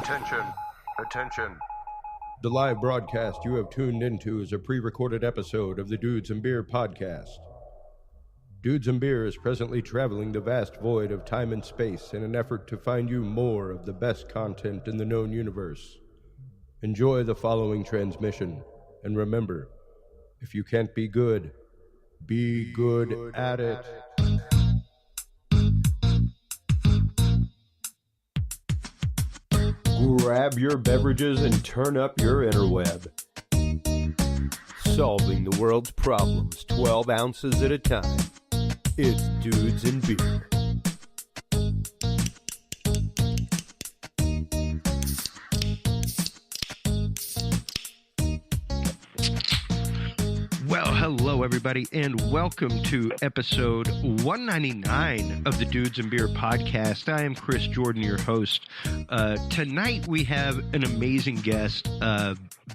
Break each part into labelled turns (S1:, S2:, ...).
S1: Attention. Attention.
S2: The live broadcast you have tuned into is a pre-recorded episode of the Dudes and Beer podcast. Dudes and Beer is presently traveling the vast void of time and space in an effort to find you more of the best content in the known universe. Enjoy the following transmission, and remember, if you can't be good at it. Grab your beverages and turn up your interweb. Solving the world's problems 12 ounces at a time. It's Dudes and Beer.
S3: Well, hello everybody, and welcome to episode 199 of the Dudes and Beer podcast. I am Chris Jordan, your host. Tonight we have an amazing guest,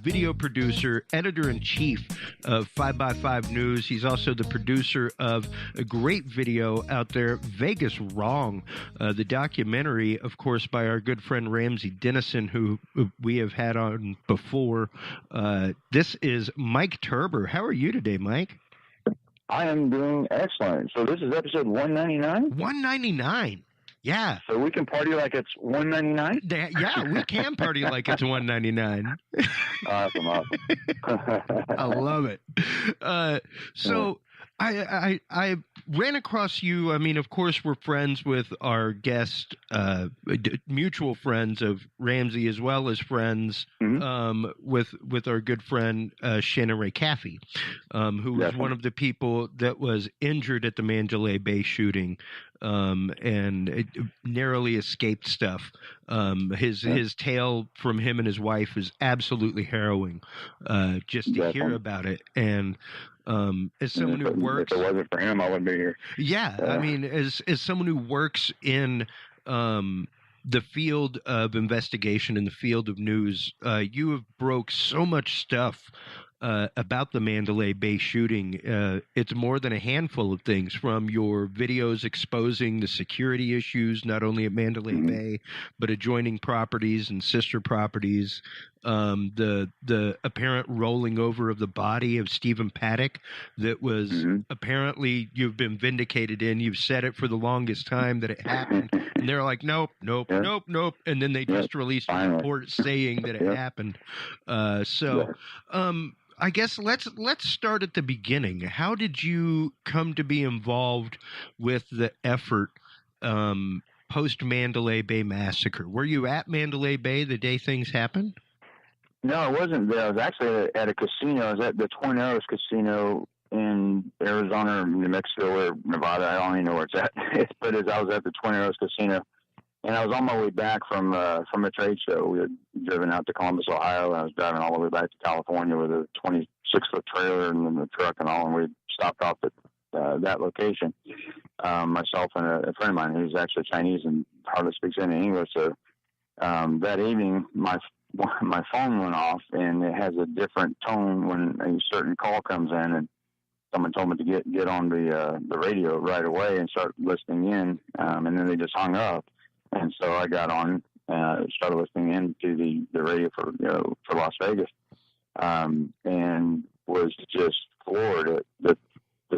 S3: video producer, editor-in-chief of 5X5News. He's also the producer of a great video out there, Vegas Wrong, the documentary, of course, by our good friend Ramsey Dennison, who we have had on before. This is Mike Turber. How are you today, Mike?
S4: I am doing excellent. So this is episode 199?
S3: 199. Yeah.
S4: So we can party like it's 199?
S3: Yeah, we can party like it's 199.
S4: Awesome.
S3: I love it. So I ran across you. I mean, of course, we're friends with our guest, mutual friends of Ramsey, as well as friends with our good friend Shannon Ray Caffey, who was one of the people that was injured at the Mandalay Bay shooting. And it narrowly escaped stuff. His tale from him and his wife is absolutely harrowing, just to hear about it. And as someone who works,
S4: if it wasn't for him, I wouldn't be here.
S3: Yeah, I mean, as someone who works in the field of investigation, in the field of news, you have broke so much stuff about the Mandalay Bay shooting. It's more than a handful of things, from your videos exposing the security issues, not only at Mandalay Bay, but adjoining properties and sister properties. The apparent rolling over of the body of Stephen Paddock that was apparently you've been vindicated in. You've said it for the longest time that it happened. And they're like, nope. And then they just released a report saying that it happened. I guess let's start at the beginning. How did you come to be involved with the effort post Mandalay Bay Massacre? Were you at Mandalay Bay the day things happened?
S4: No, I wasn't there. I was actually at a casino. I was at the Twin Arrows Casino in Arizona or New Mexico or Nevada. I don't even know where it's at. But I was at the Twin Arrows Casino. And I was on my way back from a trade show. We had driven out to Columbus, Ohio, and I was driving all the way back to California with a 26-foot trailer and then the truck and all, and we stopped off at that location. Myself and a friend of mine who's actually Chinese and hardly speaks any English. So that evening, my phone went off, and it has a different tone when a certain call comes in, and someone told me to get on the radio right away and start listening in, and then they just hung up. And so I got on, started listening in to the radio for Las Vegas, and was just floored at the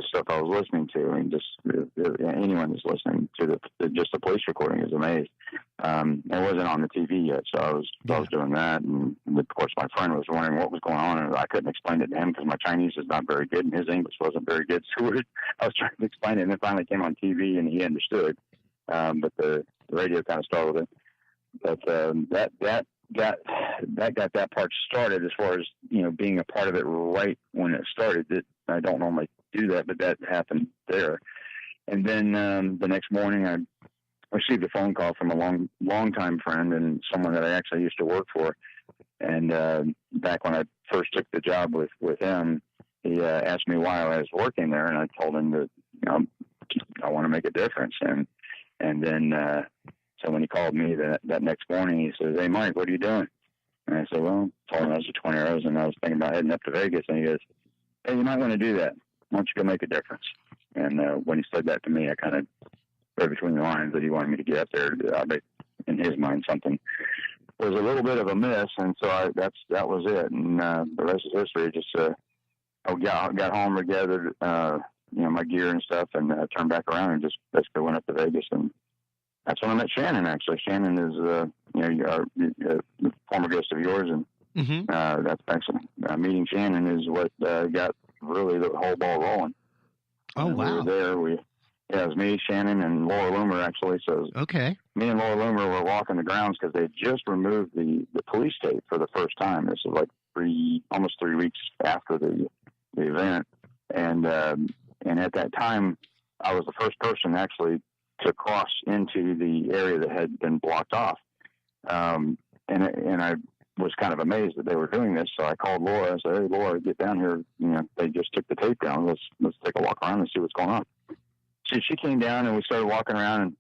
S4: stuff I was listening to. I mean, just anyone that's listening to just the police recording is amazed. It wasn't on the TV yet, so I was doing that, and of course my friend was wondering what was going on, and I couldn't explain it to him because my Chinese is not very good and his English wasn't very good. So I was trying to explain it, and it finally came on TV, and he understood. But the radio kind of startled it. But that got that part started, as far as being a part of it right when it started. I don't normally do that, but that happened there. And then the next morning, I received a phone call from a long-time friend and someone that I actually used to work for. And back when I first took the job with him, he asked me why I was working there, and I told him that I want to make a difference. And then, so when he called me that next morning, he says, "Hey, Mike, what are you doing?" And I said, "Well, I told him I was at 20 Arrows, and I was thinking about heading up to Vegas." And he goes, "Hey, you might want to do that. Why don't you go make a difference?" And when he said that to me, I kind of read between the lines that he wanted me to get up there. In his mind, something was a little bit of a miss, and so that was it. And the rest is history. Just I got home, regathered my gear and stuff, and turned back around and just basically went up to Vegas, and that's when I met Shannon. Actually, Shannon is a former guest of yours, and that's actually meeting Shannon is what got really the whole ball rolling.
S3: Oh, wow!
S4: We were there. It was me, Shannon, and Laura Loomer, actually. So
S3: okay,
S4: me and Laura Loomer were walking the grounds because they had just removed the police tape for the first time. This was like almost 3 weeks after the event, and at that time, I was the first person actually to cross into the area that had been blocked off, and I was kind of amazed that they were doing this. So I called Laura. I said, "Hey, Laura, get down here. They just took the tape down. Let's take a walk around and see what's going on." So she came down, and we started walking around and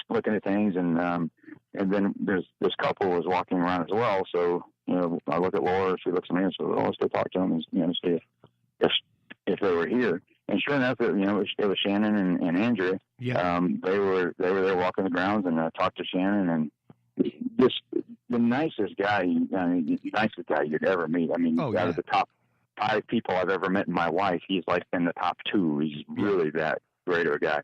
S4: looking at things, and then this couple was walking around as well. So I look at Laura, she looks at me, and says, "Well, let's go talk to them and see if they were here." And sure enough, it was Shannon and Andrea.
S3: Yeah.
S4: They were there walking the grounds, and talked to Shannon, and just the nicest guy, the nicest guy you'd ever meet. I mean, out of the top 5 people I've ever met in my life, he's like in the top 2. He's really that great of a guy.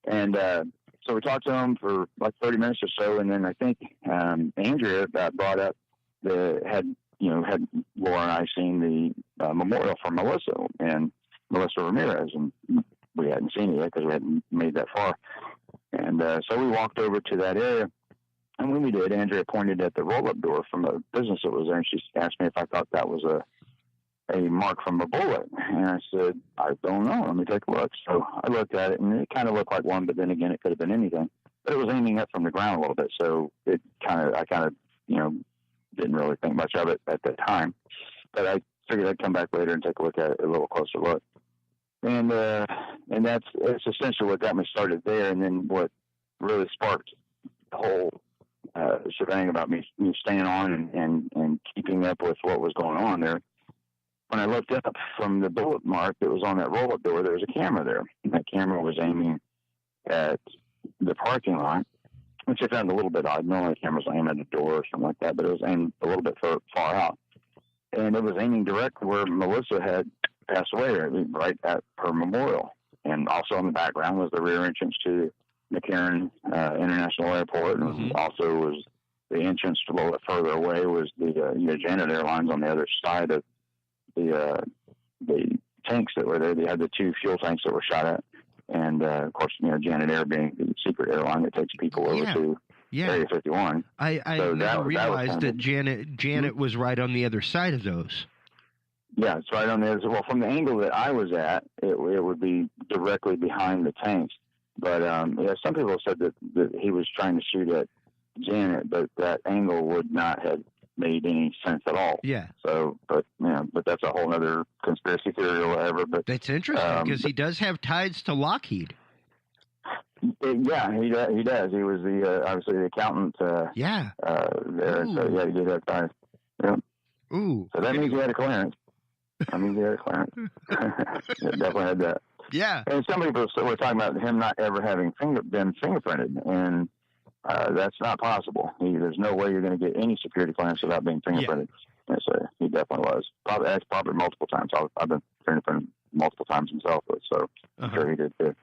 S4: And so we talked to him for like 30 minutes or so, and then I think Andrea brought up had Laura and I seen the memorial for Melissa Ramirez, and we hadn't seen it yet because we hadn't made that far. And so we walked over to that area, and when we did, Andrea pointed at the roll-up door from a business that was there, and she asked me if I thought that was a mark from a bullet. And I said, "I don't know. Let me take a look." So I looked at it, and it kind of looked like one, but then again, it could have been anything. But it was aiming up from the ground a little bit, so I kind of didn't really think much of it at the time. But I figured I'd come back later and take a look at it, a little closer look. And it's essentially what got me started there, and then what really sparked the whole shebang about me staying on and keeping up with what was going on there. When I looked up from the bullet mark that was on that roll-up door, there was a camera there. And that camera was aiming at the parking lot, which I found a little bit odd. Normally cameras aim at a door or something like that, but it was aimed a little bit far out. And it was aiming directly where Melissa had passed away, right at her memorial. And also in the background was the rear entrance to McCarran International Airport, and also was the entrance a little bit further away was the Janet Airlines on the other side of the tanks that were there. They had the 2 fuel tanks that were shot at, and of course, Janet Air being the secret airline that takes people over to Area 51.
S3: I never realized that Janet was right on the other side of those.
S4: Yeah, it's right on the other. Well, from the angle that I was at, it would be directly behind the tanks. But some people said that he was trying to shoot at Janet, but that angle would not have made any sense at all.
S3: Yeah.
S4: So, but that's a whole other conspiracy theory or whatever. But
S3: that's interesting because he does have ties to Lockheed.
S4: Yeah, he does. He was obviously the accountant. There. So yeah, he did have ties. Yeah.
S3: Ooh.
S4: So that means he had a clearance. Definitely had that.
S3: Yeah.
S4: And some people were talking about him not ever having been fingerprinted, and that's not possible. There's no way you're going to get any security clearance without being fingerprinted. Yeah. So he definitely was. Probably multiple times. I've been fingerprinted multiple times himself, so I'm sure he did too.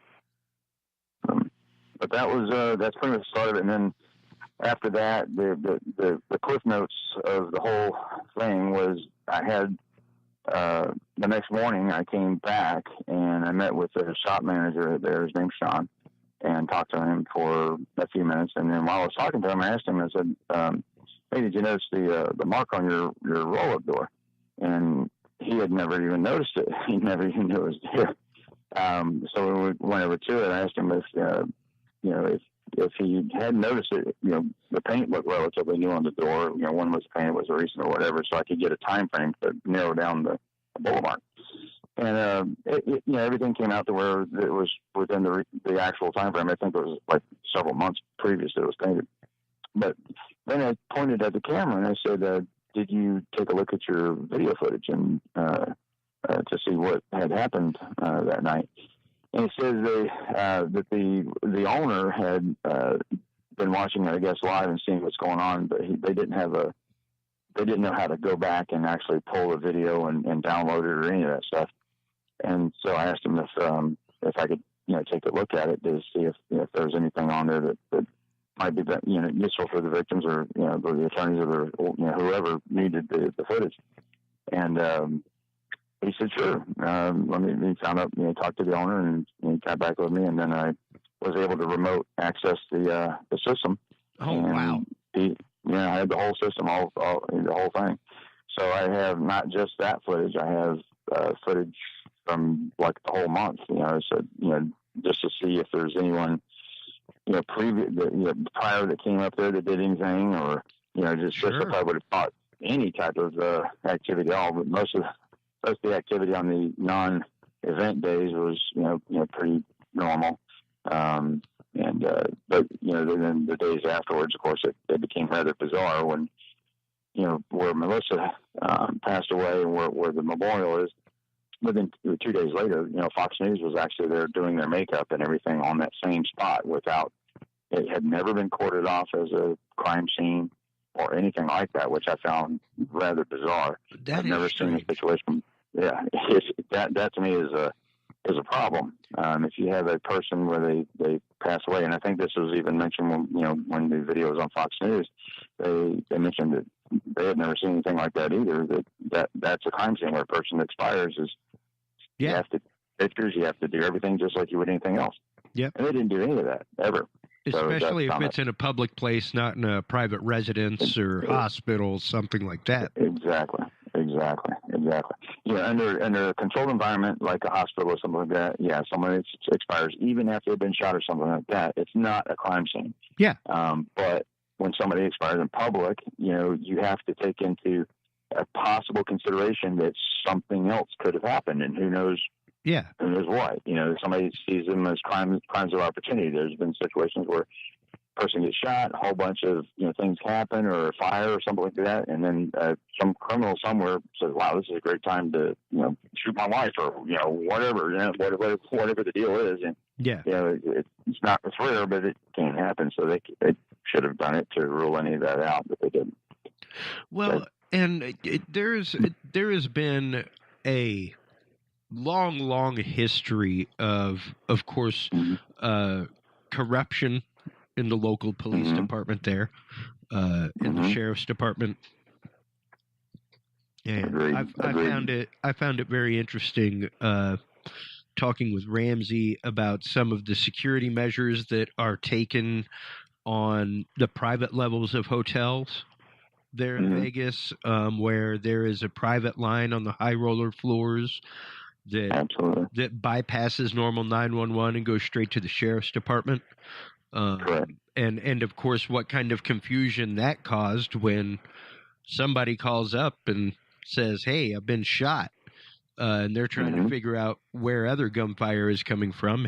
S4: But that's pretty much the start of it. And then after that, the cliff notes of the whole thing was I had the next morning I came back and I met with the shop manager there. His name's Sean, and talked to him for a few minutes. And then while I was talking to him, I asked him, I said, "Hey, did you notice the mark on your roll-up door?" And he had never even noticed it. He never even knew it was there. So when we went over to it, I asked him if he had noticed it, the paint looked relatively new on the door. When was painted, was recent or whatever, so I could get a time frame to narrow down the bullet mark. And everything came out to where it was within the actual time frame. I think it was like several months previous that it was painted. But then I pointed at the camera and I said, "Did you take a look at your video footage and to see what had happened that night?" And he says that the owner had been been watching it, I guess, live and seeing what's going on, but they didn't know how to go back and actually pull the video and download it or any of that stuff. And so I asked him if I could, take a look at it to see if there's anything on there that might be, useful for the victims or, the attorneys or whoever needed the footage. And he said, sure. He found out, talked to the owner and he got back with me. And then I was able to remote access the system.
S3: Oh,
S4: and
S3: wow.
S4: I had the whole system, all the whole thing. So I have not just that footage. I have footage from like the whole month, so, just to see if there's anyone, prior that came up there that did anything or, just if I would have caught any type of activity at all. But most of the activity on the non-event days was, pretty normal. But then the days afterwards, of course, it became rather bizarre when, where Melissa passed away and where the memorial is. Within 2 days later, Fox News was actually there doing their makeup and everything on that same spot it had never been corded off as a crime scene or anything like that, which I found rather bizarre. I've never seen a situation. Yeah, that to me is a problem. If you have a person where they pass away, and I think this was even mentioned when the video was on Fox News, they mentioned that they had never seen anything like that either. That's a crime scene where a person expires you have to pictures, you have to do everything just like you would anything else.
S3: Yep.
S4: And they didn't do any of that ever.
S3: Especially if it's in a public place, not in a private residence or hospital, something like that.
S4: Exactly. Under a controlled environment like a hospital or something like that, someone expires even after they've been shot or something like that. It's not a crime scene.
S3: Yeah.
S4: But when somebody expires in public, you have to take into a possible consideration that something else could have happened, and who knows.
S3: Yeah.
S4: Who knows what? Somebody sees them as crimes of opportunity. There's been situations where a person gets shot, a whole bunch of things happen, or a fire or something like that, and then some criminal somewhere says, "Wow, this is a great time to shoot my wife," or whatever the deal is. And it's not it's rare, but it can happen. So they should have done it to rule any of that out, but they didn't.
S3: Well, and there has been a long history of course, corruption in the local police department there, in the sheriff's department. And I found it very interesting talking with Ramsey about some of the security measures that are taken on the private levels of hotels there in Vegas, where there is a private line on the high roller floors that bypasses normal 911 and goes straight to the sheriff's department. And of course, what kind of confusion that caused when somebody calls up and says, "Hey, I've been shot," and they're trying to figure out where other gunfire is coming from.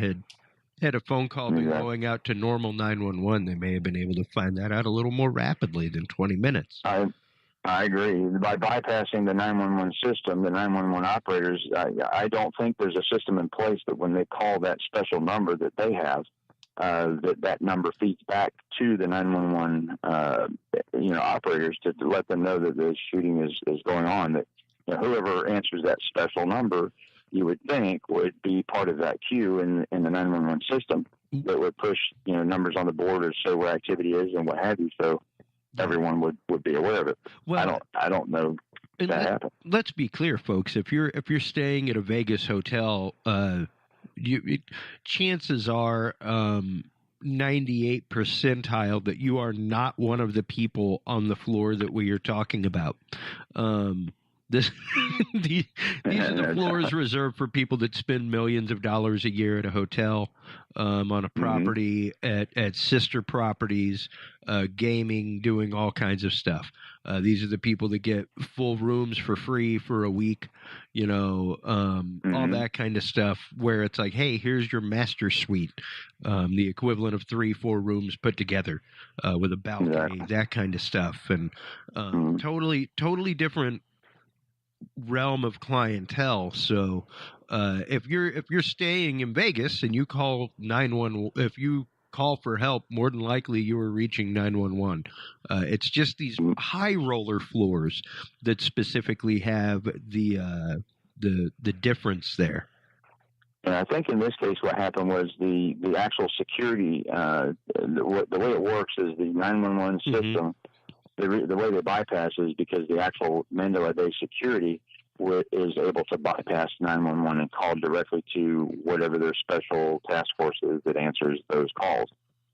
S3: Had a phone call been going out to normal 911, they may have been able to find that out a little more rapidly than 20 minutes.
S4: I agree. By bypassing the 911 system, the 911 operators, I don't think there's a system in place that when they call that special number that they have, that number feeds back to the 911 operators to let them know that the shooting is going on. That whoever answers that special number, you would think would be part of that queue in the 911 system that would push numbers on the board or show where activity is and what have you. So everyone would be aware of it. Well, I don't know if that happened.
S3: Let's be clear, folks. If you're staying at a Vegas hotel, chances are 98 percentile that you are not one of the people on the floor that we are talking about. These are the floors reserved for people that spend millions of dollars a year at a hotel, on a property, at sister properties, gaming, doing all kinds of stuff. These are the people that get full rooms for free for a week, all that kind of stuff, where it's like, hey, here's your master suite, the equivalent of 3-4 rooms put together, with a balcony, that kind of stuff. And totally different realm of clientele. So if you're staying in Vegas and you call 911, if you call for help, more than likely you were reaching 911. It's just these high roller floors that specifically have the difference there.
S4: And I think in this case, what happened was the actual security. The way it works is the 911 system. The way they bypass is because the actual Mandalay Bay security is able to bypass 911 and call directly to whatever their special task force is that answers those calls.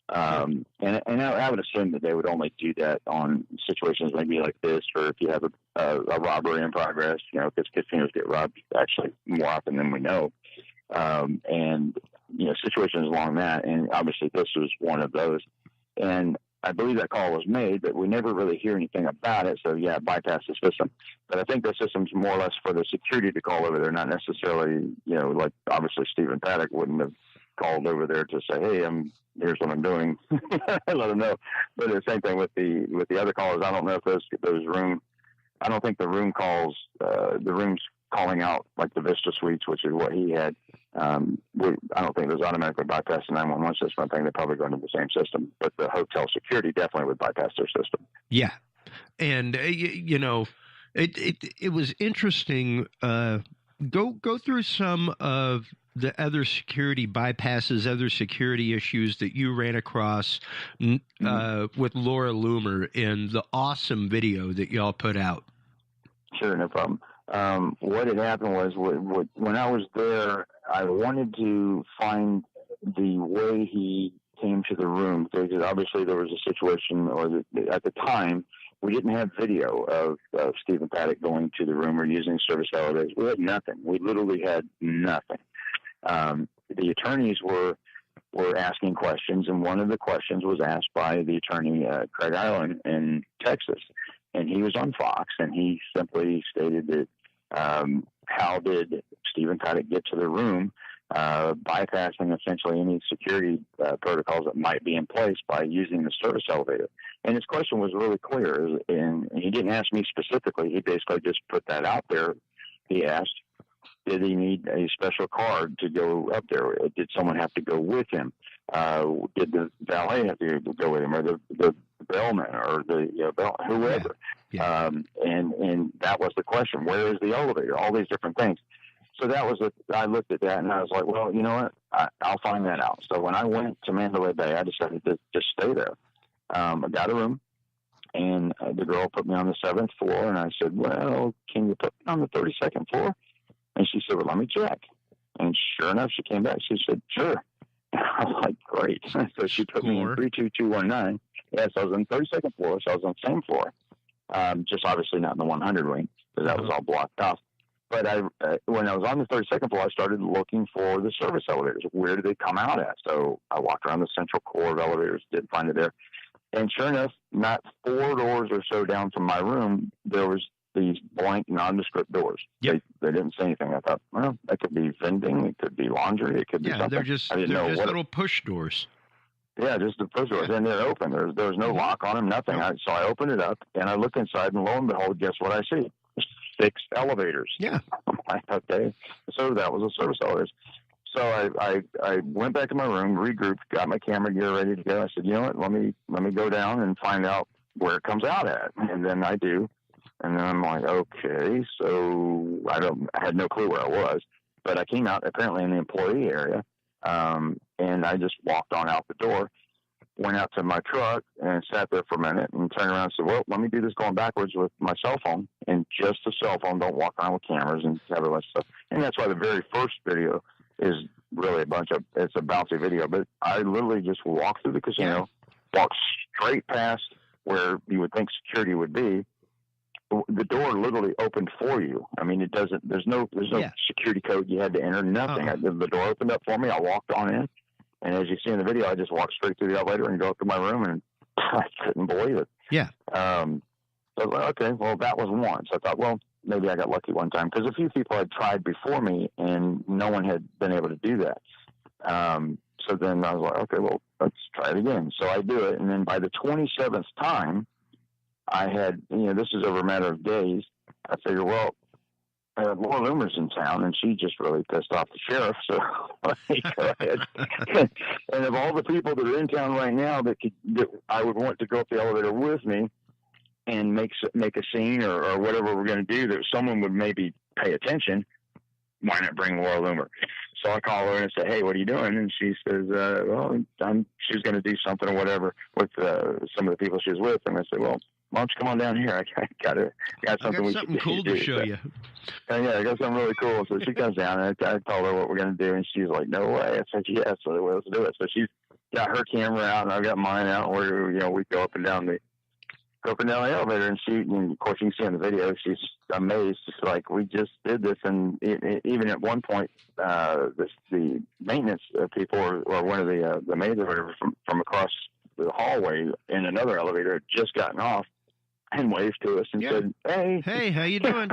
S4: And I would assume that they would only do that on situations maybe like this, or if you have a robbery in progress, because casinos get robbed actually more often than we know. And situations along that, and obviously this was one of those. And I believe that call was made, but we never really hear anything about it. So yeah, bypass the system. But I think the system's more or less for the security to call over there, not necessarily, like obviously Stephen Paddock wouldn't have called over there to say, hey, here's what I'm doing. Let them know. But the same thing with the other callers. I don't know if I don't think the room calls, the room's calling out like the Vista Suites, which is what he had. I don't think there's automatically bypass the 911 system. I think they're probably going to the same system, but the hotel security definitely would bypass their system.
S3: Yeah. And, it was interesting. Go through some of the other security bypasses, other security issues that you ran across with Laura Loomer in the awesome video that y'all put out.
S4: Sure, no problem. What had happened was when I was there, I wanted to find the way he came to the room, because obviously there was a situation, or at the time, we didn't have video of Stephen Paddock going to the room or using service elevators. We had nothing. We literally had nothing. The attorneys were asking questions, and one of the questions was asked by the attorney, Craig Ireland in Texas, and he was on Fox, and he simply stated that how did Stephen Paddock get to the room, bypassing essentially any security protocols that might be in place by using the service elevator. And his question was really clear, and he didn't ask me specifically. He basically just put that out there. He asked, did he need a special card to go up there? Did someone have to go with him? Did the valet have to go with him, or the bellman, or the whoever? Yeah. And that was the question. Where is the elevator? All these different things. So I looked at that and I was like, well, you know what? I'll find that out. So when I went to Mandalay Bay, I decided to just stay there. I got a room, and the girl put me on the 7th floor, and I said, well, can you put me on the 32nd floor? And she said, well, let me check. And sure enough, she came back. She said, sure. I was like, great. So she put me in 32219. Yes, I was on the 32nd floor, so I was on the same floor. Just obviously not in the 100 wing, because that was all blocked off. But when I was on the 32nd floor, I started looking for the service elevators. Where do they come out at? So I walked around the central core of elevators, didn't find it there. And sure enough, not 4 doors or so down from my room, there was these blank, nondescript doors. Yep. They didn't say anything. I thought, well, that could be vending, it could be laundry, it could be something.
S3: They're just little push doors.
S4: Yeah, just the push doors, and they're open. There was no lock on them, nothing. So I opened it up, and I look inside, and lo and behold, guess what I see? 6 elevators.
S3: Yeah.
S4: I'm like, okay. So that was a service elevators. So I went back to my room, regrouped, got my camera gear ready to go. I said, you know what? Let me go down and find out where it comes out at. And then I do. And then I'm like, okay. So I had no clue where I was, but I came out apparently in the employee area. And I just walked on out the door, went out to my truck and sat there for a minute and turned around and said, well, let me do this going backwards with my cell phone, and just the cell phone. Don't walk around with cameras and have all that stuff. And that's why the very first video is really it's a bouncy video, but I literally just walked through the casino, walked straight past where you would think security would be. The door literally opened for you. I mean, there's no security code you had to enter, nothing. The door opened up for me. I walked on in. And as you see in the video, I just walked straight through the elevator and go up to my room, and I couldn't believe it.
S3: Yeah.
S4: So I was like, okay, well, that was one. So I thought, well, maybe I got lucky one time, because a few people had tried before me, and no one had been able to do that. So then I was like, okay, well, let's try it again. So I do it, and then by the 27th time, I had, this is over a matter of days, I figured, well, Laura Loomer's in town, and she just really pissed off the sheriff. So go ahead. And of all the people that are in town right now that I would want to go up the elevator with me and make a scene or whatever we're going to do, that someone would maybe pay attention, why not bring Laura Loomer? So I call her and say, "Hey, what are you doing?" And she says, "Well, she's going to do something or whatever with some of the people she was with." And I said, "Well, why don't you come on down here? I got something
S3: cool to show you."
S4: Yeah, I got something really cool. So she comes down, and I told her what we're going to do, and she's like, "No way!" I said, "Yes, so let's do it." So she's got her camera out, and I've got mine out. And we go up and down the elevator, and of course, you can see in the video, she's amazed. She's like, "We just did this," and even at one point, the maintenance people or one of the maids or whatever from across the hallway in another elevator had just gotten off and waved to us and said, "Hey,
S3: how you doing?"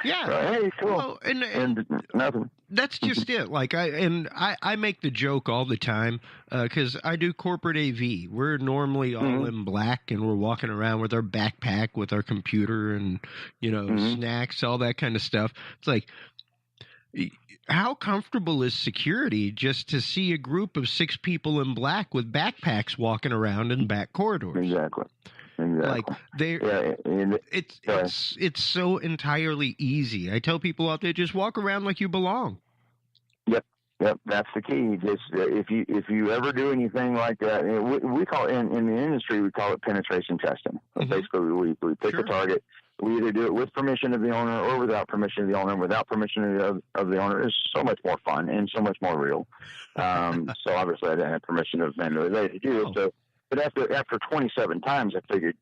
S3: Yeah,
S4: hey, cool.
S3: Well,
S4: and nothing.
S3: That's just it. Like I make the joke all the time because I do corporate AV. We're normally all in black, and we're walking around with our backpack, with our computer, and snacks, all that kind of stuff. It's like, how comfortable is security just to see a group of 6 people in black with backpacks walking around in back corridors?
S4: Exactly.
S3: Like it's so entirely easy. I tell people out there, just walk around like you belong.
S4: Yep, that's the key. Just if you ever do anything like that, we call it in the industry, we call it penetration testing. So basically, we pick a target. We either do it with permission of the owner or without permission of the owner. Without permission of the owner is so much more fun and so much more real. So obviously, I didn't have permission of Mandalay Bay to do it. So, but after 27 times, I figured,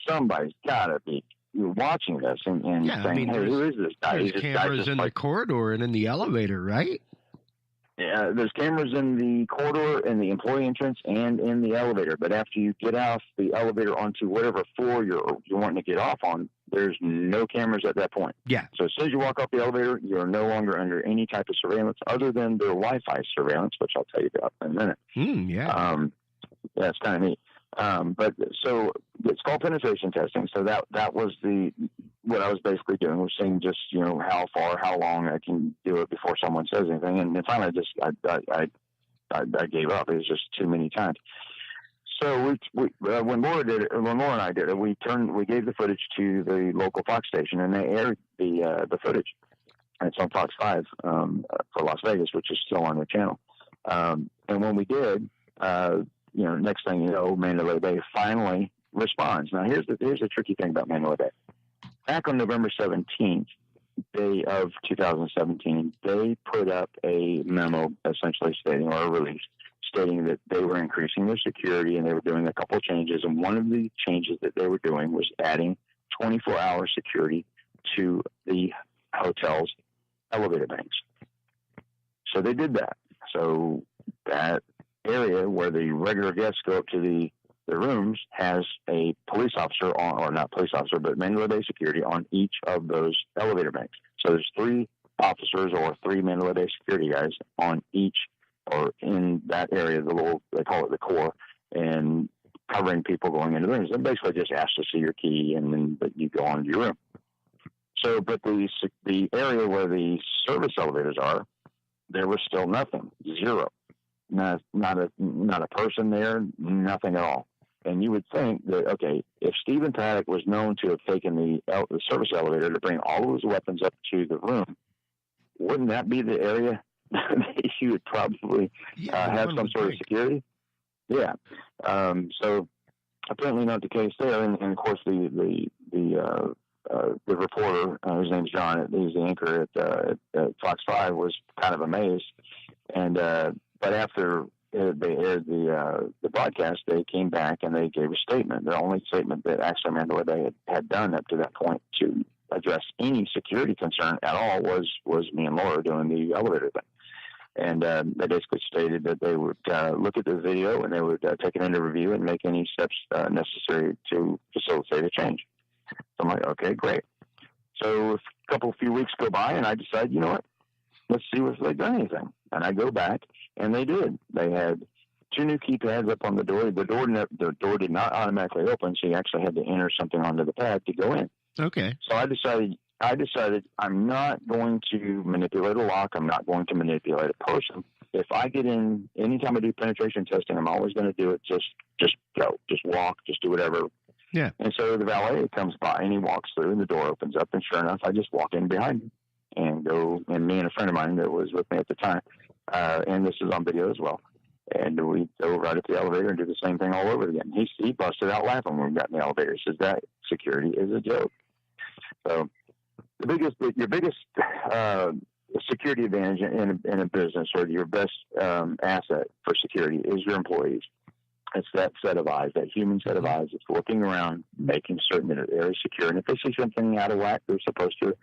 S4: somebody's got to be watching this and saying, "Hey, who is this guy?"
S3: There's cameras in the corridor and in the elevator, right?
S4: Yeah, there's cameras in the corridor, in the employee entrance, and in the elevator. But after you get off the elevator onto whatever floor you're wanting to get off on, there's no cameras at that point.
S3: Yeah.
S4: So as soon as you walk off the elevator, you're no longer under any type of surveillance other than their Wi-Fi surveillance, which I'll tell you about in a minute.
S3: Yeah,
S4: it's kind of neat. But so it's called penetration testing. So that was what I was basically doing, was seeing just, how far, how long I can do it before someone says anything. And then finally I gave up. It was just too many times. So when Laura and I did it, we gave the footage to the local Fox station, and they aired the footage. And it's on Fox 5 for Las Vegas, which is still on their channel. And when we did, next thing you know, Mandalay Bay finally responds. Now, here's the tricky thing about Mandalay Bay. Back on November 17th, day of 2017, they put up a memo essentially stating, or a release, stating that they were increasing their security and they were doing a couple of changes. And one of the changes that they were doing was adding 24-hour security to the hotel's elevator banks. So they did that. So that area where the regular guests go up to the rooms has a police officer or not police officer, but Mandalay Bay security on each of those elevator banks. So there's 3 officers or 3 Mandalay Bay security guys on each, or in that area, they call it the core, and covering people going into the rooms. And basically just ask to see your key, and then you go on to your room. So, but the area where the service elevators are, there was still nothing, 0. Not a person there, nothing at all. And you would think that, okay, if Stephen Paddock was known to have taken the service elevator to bring all of his weapons up to the room, wouldn't that be the area that he would probably have some sort of security? Yeah. So apparently not the case there. And of course, the reporter, whose name's John, he's the anchor at Fox 5, was kind of amazed. And but after they aired the broadcast, they came back and they gave a statement. The only statement that actually Mandalay Bay had done up to that point to address any security concern at all was me and Laura doing the elevator thing. And they basically stated that they would look at the video and they would take it into review and make any steps necessary to facilitate a change. So I'm like, okay, great. So a few weeks go by, and I decide, you know what? Let's see if they've done anything. And I go back, and they did. They had 2 new keypads up on the door. The door did not automatically open, so you actually had to enter something onto the pad to go in.
S3: Okay.
S4: So I decided I decided I'm not going to manipulate a lock. I'm not going to manipulate a person. If I get in, anytime I do penetration testing, I'm always going to do it. Just go, just walk, just do whatever.
S3: Yeah.
S4: And so the valet comes by and he walks through and the door opens up, and sure enough, I just walk in behind him and go, and me and a friend of mine that was with me at the time, and this is on video as well. And we go right up the elevator and do the same thing all over again. He busted out laughing when we got in the elevator. He says that security is a joke. So your biggest security advantage in a business, or your best asset for security, is your employees. It's that set of eyes, that human set of eyes that's looking around, making certain that the area is secure. And if they see something out of whack, they're supposed to,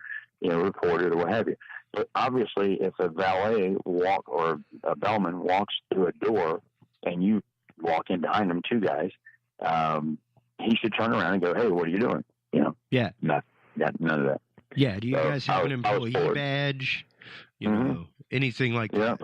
S4: report it or what have you. But obviously, if a valet or a bellman walks through a door and you walk in behind them, two guys, he should turn around and go, "Hey, what are you doing?"
S3: Yeah.
S4: None of that.
S3: Yeah. Do you guys have an employee badge? Anything like that?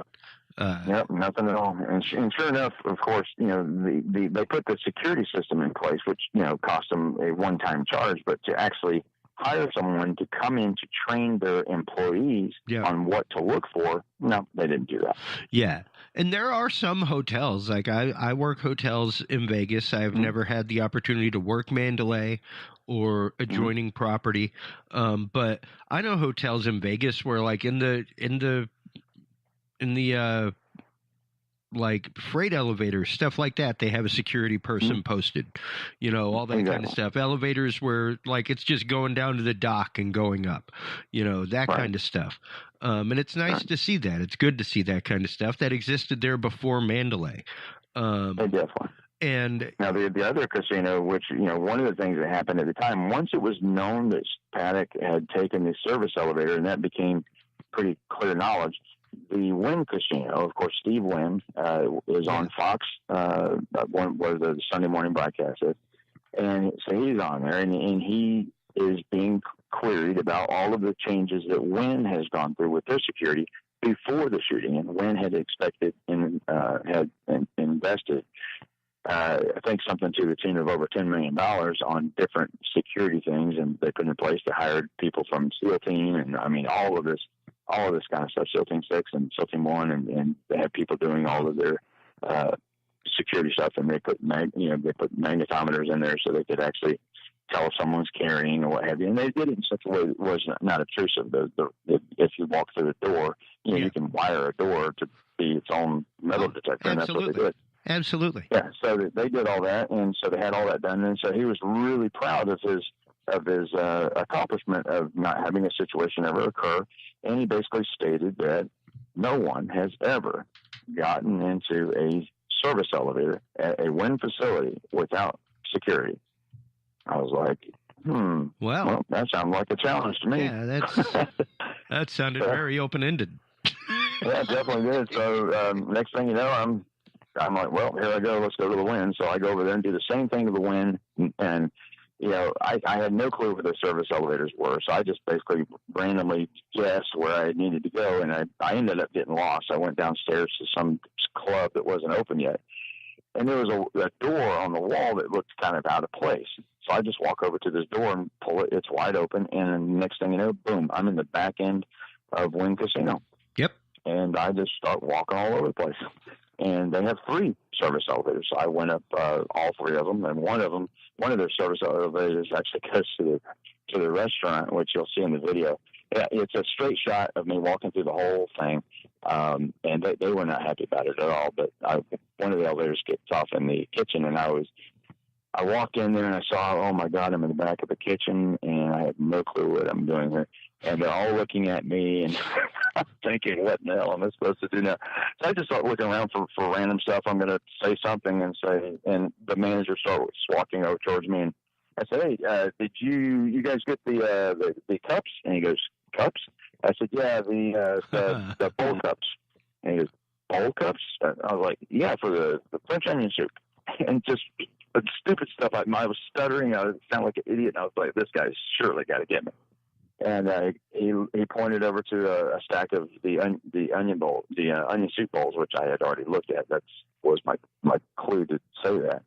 S4: Yep, nothing at all. And sure enough, of course, they put the security system in place, which, cost them a one-time charge, but to actually hire someone to come in to train their employees on what to look for, no, they didn't do that.
S3: Yeah. And there are some hotels, like I work hotels in Vegas. I've never had the opportunity to work Mandalay or adjoining property. But I know hotels in Vegas where, like, in the like freight elevators, stuff like that, they have a security person posted, all that kind of stuff. Elevators where, like, it's just going down to the dock and going up, that kind of stuff. And it's nice to see that. It's good to see that kind of stuff that existed there before Mandalay.
S4: Definitely.
S3: And
S4: now the other casino, which, one of the things that happened at the time, once it was known that Paddock had taken the service elevator, and that became pretty clear knowledge, the Wynn Casino, of course, Steve Wynn, is on Fox, one was the Sunday morning broadcast. And so he's on there, and he is being queried about all of the changes that Wynn has gone through with their security before the shooting. And Wynn had expected and had invested, I think, something to the tune of over $10 million on different security things, and they put in place to hire people from SEAL Team, and all of this kind of stuff, SEAL Team 6 and SEAL Team 1, and they have people doing all of their security stuff, and they put magnetometers in there so they could actually tell if someone's carrying or what have you. And they did it in such a way that was not obtrusive. If you walk through the door, you can wire a door to be its own metal detector, and that's what they did.
S3: Absolutely.
S4: Yeah, so they did all that, and so they had all that done, and so he was really proud of his accomplishment of not having a situation ever occur. And he basically stated that no one has ever gotten into a service elevator at a Wynn facility without security. I was like, well, that sounds like a challenge to me.
S3: Yeah, that sounded very open-ended.
S4: Yeah, it definitely did. So next thing you know, I'm like, well, here I go. Let's go to the Wynn. So I go over there and do the same thing to the Wynn, and I had no clue where the service elevators were, so I just basically randomly guessed where I needed to go, and I ended up getting lost. I went downstairs to some club that wasn't open yet, and there was a door on the wall that looked kind of out of place. So I just walk over to this door and pull it. It's wide open, and the next thing you know, boom, I'm in the back end of Wynn Casino.
S3: Yep.
S4: And I just start walking all over the place. And they have 3 service elevators. So I went up all 3 of them, and one of their service elevators actually goes to the restaurant, which you'll see in the video. It's a straight shot of me walking through the whole thing, and they were not happy about it at all. But one of the elevators gets off in the kitchen, and I walked in there and I saw, oh my God, I'm in the back of the kitchen, and I have no clue what I'm doing here. And they're all looking at me, and I'm thinking, what in the hell am I supposed to do now? So I just start looking around for random stuff. I'm going to say something and the manager starts walking over towards me, and I said, hey, did you guys get the cups? And he goes, cups? I said, yeah, the bowl cups. And he goes, bowl cups? I was like, yeah, for the French onion soup. And just stupid stuff. I was stuttering. I sounded like an idiot. And I was like, this guy's surely got to get me. And he pointed over to a stack of the onion soup bowls, which I had already looked at. That was my clue to say that.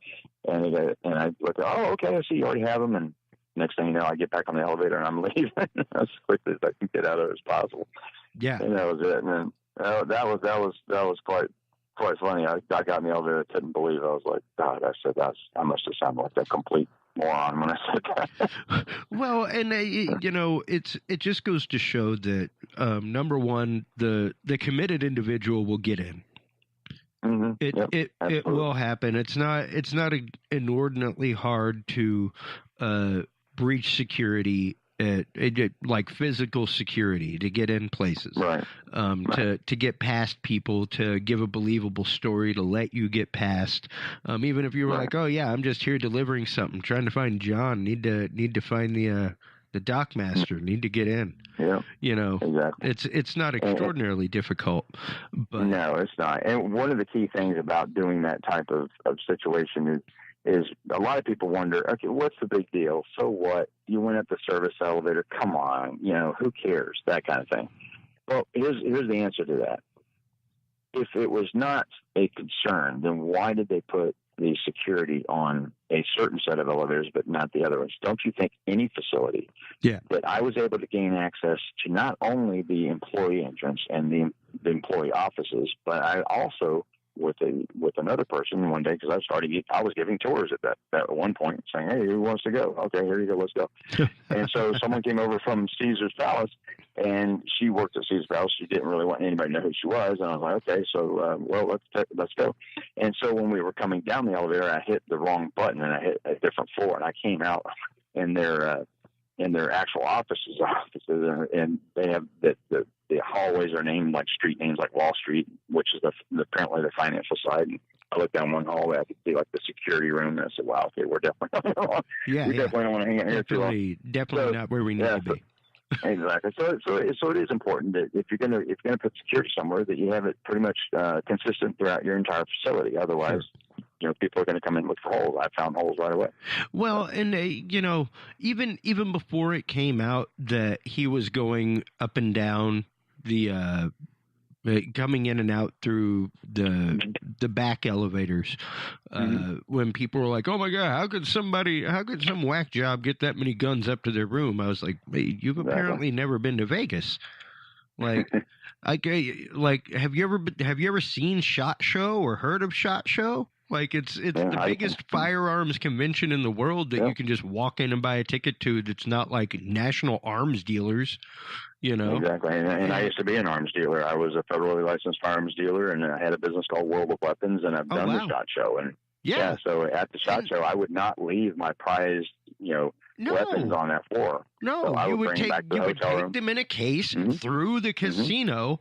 S4: And I looked at, oh, okay, I see you already have them. And next thing you know, I get back on the elevator and I'm leaving as quickly as I can get out of it as possible.
S3: Yeah.
S4: And that was it. And then that was quite funny. I got in the elevator. I couldn't believe it. I was like, God, I must have sounded like a complete moron when I said that.
S3: Well, and it just goes to show that number one, the committed individual will get in.
S4: Mm-hmm.
S3: It will happen. It's not inordinately hard to breach security, like physical security, to get in places,
S4: right?
S3: To get past people, to give a believable story, to let you get past. Even if you were like, oh yeah, I'm just here delivering something, trying to find John, need to find the dock master, need to get in.
S4: Yeah,
S3: exactly. It's not extraordinarily difficult, but
S4: no, it's not. And one of the key things about doing that type of situation is a lot of people wonder, okay, what's the big deal? So what? You went up the service elevator. Come on, who cares? That kind of thing. Well, here's the answer to that. If it was not a concern, then why did they put the security on a certain set of elevators, but not the other ones? Don't you think any facility that I was able to gain access to not only the employee entrance and the employee offices, but I also with another person one day, because I was giving tours at one point, saying, hey, who wants to go? Okay, here you go, let's go. And so someone came over from Caesar's Palace, and she worked at Caesar's Palace. She didn't really want anybody to know who she was, and I was like, okay, so let's go. And so when we were coming down the elevator, I hit the wrong button, and I hit a different floor, and I came out in their actual offices, and they have the hallways are named like street names, like Wall Street, which is apparently the financial side. And I looked down one hallway, I could see like the security room, and I said, "Wow, okay, we're definitely definitely don't want to hang out here too long.
S3: Definitely not where we need to be."
S4: Exactly. So it is important that if you're gonna put security somewhere, that you have it pretty much consistent throughout your entire facility. Otherwise, people are going to come in and look for holes. I found holes right away.
S3: Well, and even before it came out that he was going up and down the coming in and out through the back elevators, when people were like, "Oh my God, how could some whack job get that many guns up to their room?" I was like, hey, "You've apparently never been to Vegas." Like, have you ever seen SHOT Show or heard of SHOT Show? Like, it's the biggest firearms convention in the world that you can just walk in and buy a ticket to. That's not like national arms dealers,
S4: Exactly. And I used to be an arms dealer. I was a federally licensed firearms dealer, and I had a business called World of Weapons, and I've done the SHOT Show. And so at the SHOT Show, I would not leave my prized, weapons on that floor.
S3: No,
S4: so
S3: you would take them in a case through the casino.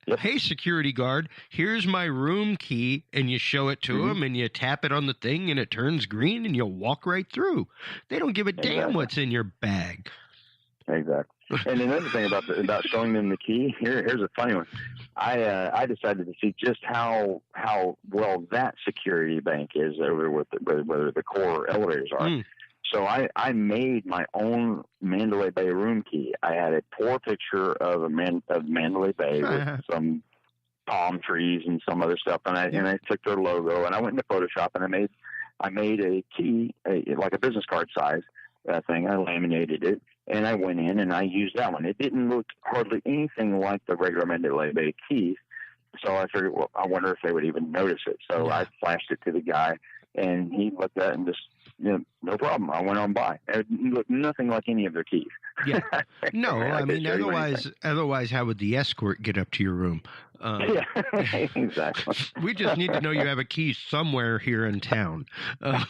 S3: Yep. Hey, security guard, here's my room key, and you show it to him, and you tap it on the thing, and it turns green, and you'll walk right through. They don't give a damn what's in your bag.
S4: Exactly. And another thing about showing them the key, here's a funny one. I decided to see just how well that security bank is over with whether the core elevators are. So I made my own Mandalay Bay room key. I had a poor picture of Mandalay Bay with some palm trees and some other stuff, and I took their logo, and I went into Photoshop, and I made a key, like a business card size thing. I laminated it, and I went in and I used that one. It didn't look hardly anything like the regular Mandalay Bay keys, so I figured, well, I wonder if they would even notice it. So I flashed it to the guy, and he looked at it and just, no problem. I went on by. It looked nothing like any of their keys.
S3: Yeah. No, I mean, otherwise, how would the escort get up to your room?
S4: Exactly.
S3: We just need to know you have a key somewhere here in town. But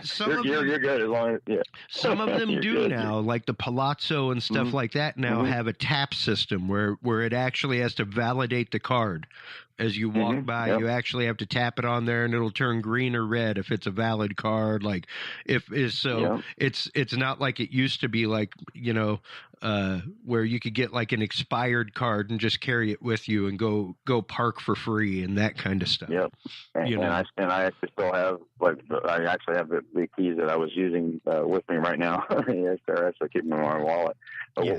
S3: some of them,
S4: you're good as long as
S3: some of them do now, like the Palazzo and stuff like that. Now have a tap system where it actually has to validate the card. As you walk by, you actually have to tap it on there, and it'll turn green or red if it's a valid card. Like it's not like it used to be, like where you could get like an expired card and just carry it with you and go park for free and that kind of stuff.
S4: Yep. And I actually still have the keys that I was using with me right now. They're actually keeping them in my wallet. But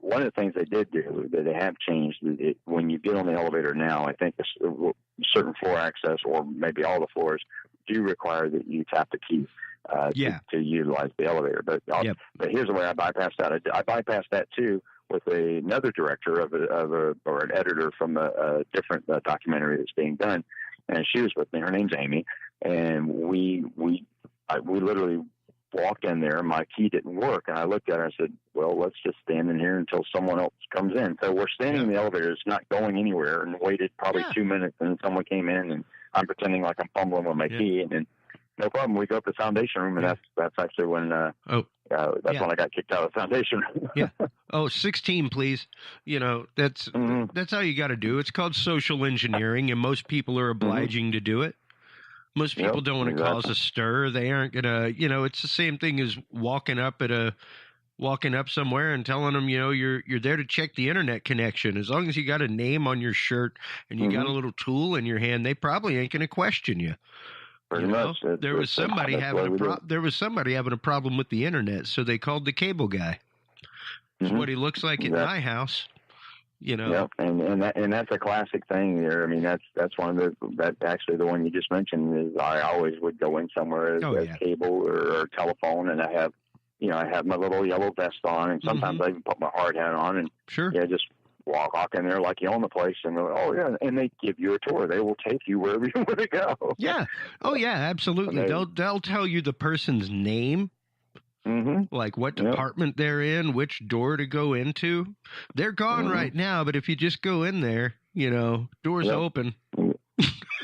S4: one of the things they did do that they have changed, when you get on the elevator now, I think certain floor access, or maybe all the floors, do require that you tap the key to utilize the elevator. But but here's the way I bypassed that. I bypassed that too with another director or an editor from a different documentary that's being done, and she was with me. Her name's Amy, and we literally walked in there. My key didn't work, and I looked at her and I said, well, let's just stand in here until someone else comes in. So we're standing in the elevator. It's not going anywhere, and waited probably 2 minutes, and then someone came in, and I'm pretending like I'm fumbling with my key, and then no problem. We go up to the foundation room, and that's actually when when I got kicked out of the foundation room.
S3: 16, please. That's how you got to do. It's called social engineering, and most people are obliging to do it. Most people don't want to cause a stir. They aren't gonna. It's the same thing as walking up somewhere and telling them, you're there to check the internet connection. As long as you got a name on your shirt and you got a little tool in your hand, they probably ain't going to question you.
S4: Pretty much.
S3: There was somebody having a problem with the internet, so they called the cable guy. It's what he looks like in my house.
S4: Yep, and that's a classic thing there. I mean, that's one of actually the one you just mentioned is I always would go in somewhere as cable or telephone, and I have my little yellow vest on, and sometimes I even put my hard hat on, and just walk in there like you own the place, and and they give you a tour. They will take you wherever you want to go.
S3: Yeah, absolutely. They'll tell you the person's name. Like what department they're in, which door to go into. They're gone right now, but if you just go in there, doors open.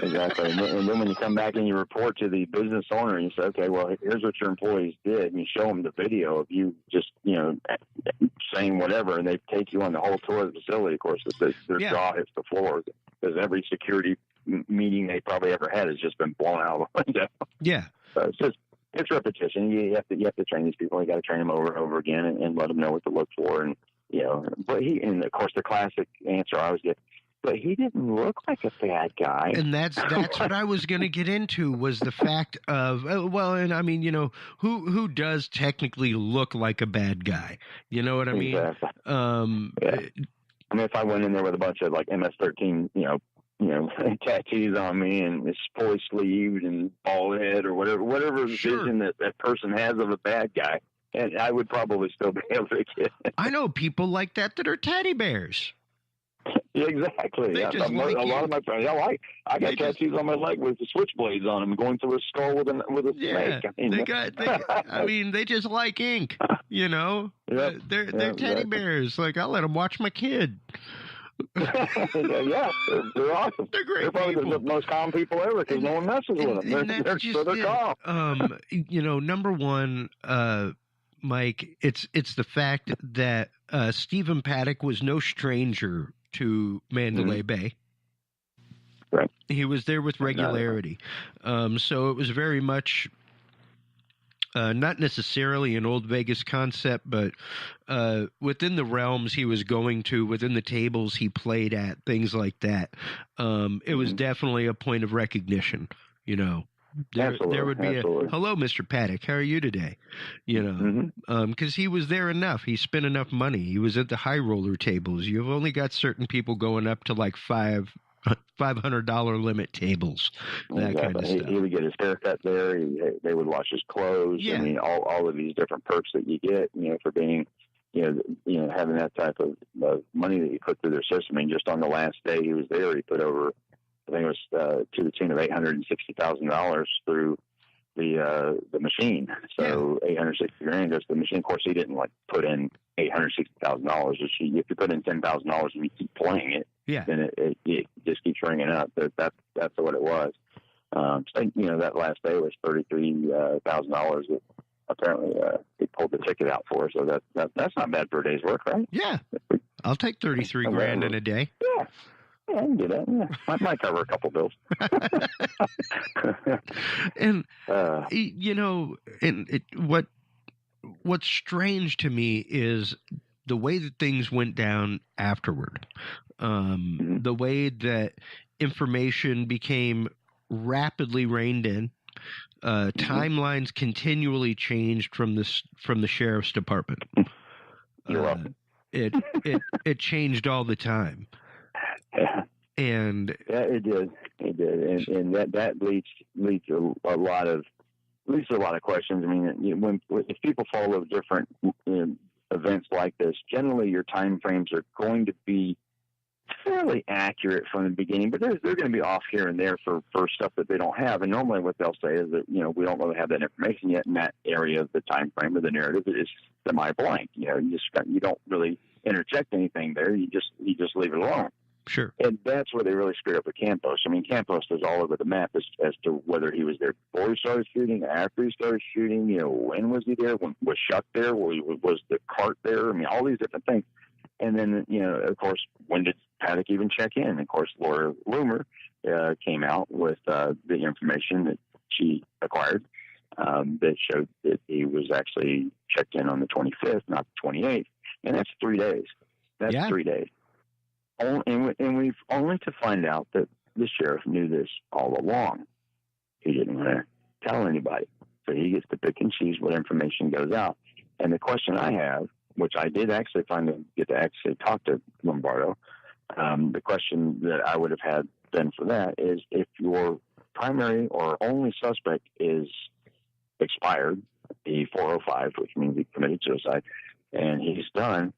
S4: Exactly. And then when you come back and you report to the business owner and you say, okay, well, here's what your employees did, and you show them the video of you just, saying whatever, and they take you on the whole tour of the facility. Of course, their jaw hits the floor because every security meeting they probably ever had has just been blown out of the window.
S3: Yeah.
S4: So it's repetition. You have to train these people. You got to train them over and over again and let them know what to look for. And and of course the classic answer I always get, but he didn't look like a bad guy. And
S3: that's what I was going to get into was the fact of and I mean who does technically look like a bad guy? You know what I mean?
S4: Exactly. I mean, if I went in there with a bunch of like MS-13, tattoos on me and it's fully sleeved and bald head or whatever vision that person has of a bad guy, and I would probably still be able to get it.
S3: I know people like that are teddy bears.
S4: Yeah, exactly. A lot of my friends, I got tattoos on my leg with the switchblades on them, going through a skull with a snake.
S3: They just like ink. They're teddy bears. Like I'll let them watch my kid.
S4: They're awesome.
S3: They're great.
S4: They're probably the most calm people ever because no one messes with them. They're calm.
S3: Number one, Mike, it's the fact that Stephen Paddock was no stranger to Mandalay Bay.
S4: Right.
S3: He was there with regularity. So it was very much not necessarily an old Vegas concept, but within the realms he was going to, within the tables he played at, things like that. It was definitely a point of recognition, There would be hello, Mr. Paddock. How are you today? Because he was there enough. He spent enough money. He was at the high roller tables. You've only got certain people going up to like $500 limit tables, that kind of stuff.
S4: He would get his haircut there. They would wash his clothes.
S3: Yeah.
S4: I mean, all of these different perks that you get, for being, having that type of money that you put through their system. I mean, just on the last day he was there, he put over, I think it was to the tune of $860,000 through the machine. So $860,000 goes to the machine. Of course, he didn't put in $860,000. If you put in $10,000 and you keep playing it, then it just keeps ringing up. That's what it was. That last day was $33,000 that apparently they pulled the ticket out for. So that's not bad for a day's work, right?
S3: Yeah, I'll take $33,000 in a day.
S4: Yeah. Yeah, I can do that. Yeah. Might cover a couple bills.
S3: And what's strange to me is the way that things went down afterward. The way that information became rapidly reined in. Timelines continually changed from the sheriff's department.
S4: You're welcome.
S3: It changed all the time.
S4: Yeah.
S3: And
S4: it did. He did, and that leads a lot of questions. I mean, if people follow different events like this, generally your time frames are going to be fairly accurate from the beginning, but they're going to be off here and there for stuff that they don't have. And normally what they'll say is that, we don't really have that information yet in that area of the time frame of the narrative. It's semi-blank. You don't really interject anything there. You just leave it alone.
S3: Sure.
S4: And that's where they really screwed up with Campos. I mean, Campos is all over the map as to whether he was there before he started shooting, after he started shooting, when was he there, when was Shuck there, was the cart there? I mean, all these different things. And then, of course, when did Paddock even check in? And of course, Laura Loomer came out with the information that she acquired that showed that he was actually checked in on the 25th, not the 28th. And that's 3 days. That's 3 days. And we've only to find out that the sheriff knew this all along. He didn't want to tell anybody. So he gets to pick and choose what information goes out. And the question I have, which I did actually get to actually talk to Lombardo, the question that I would have had then for that is, if your primary or only suspect is expired, the 405, which means he committed suicide, and he's done,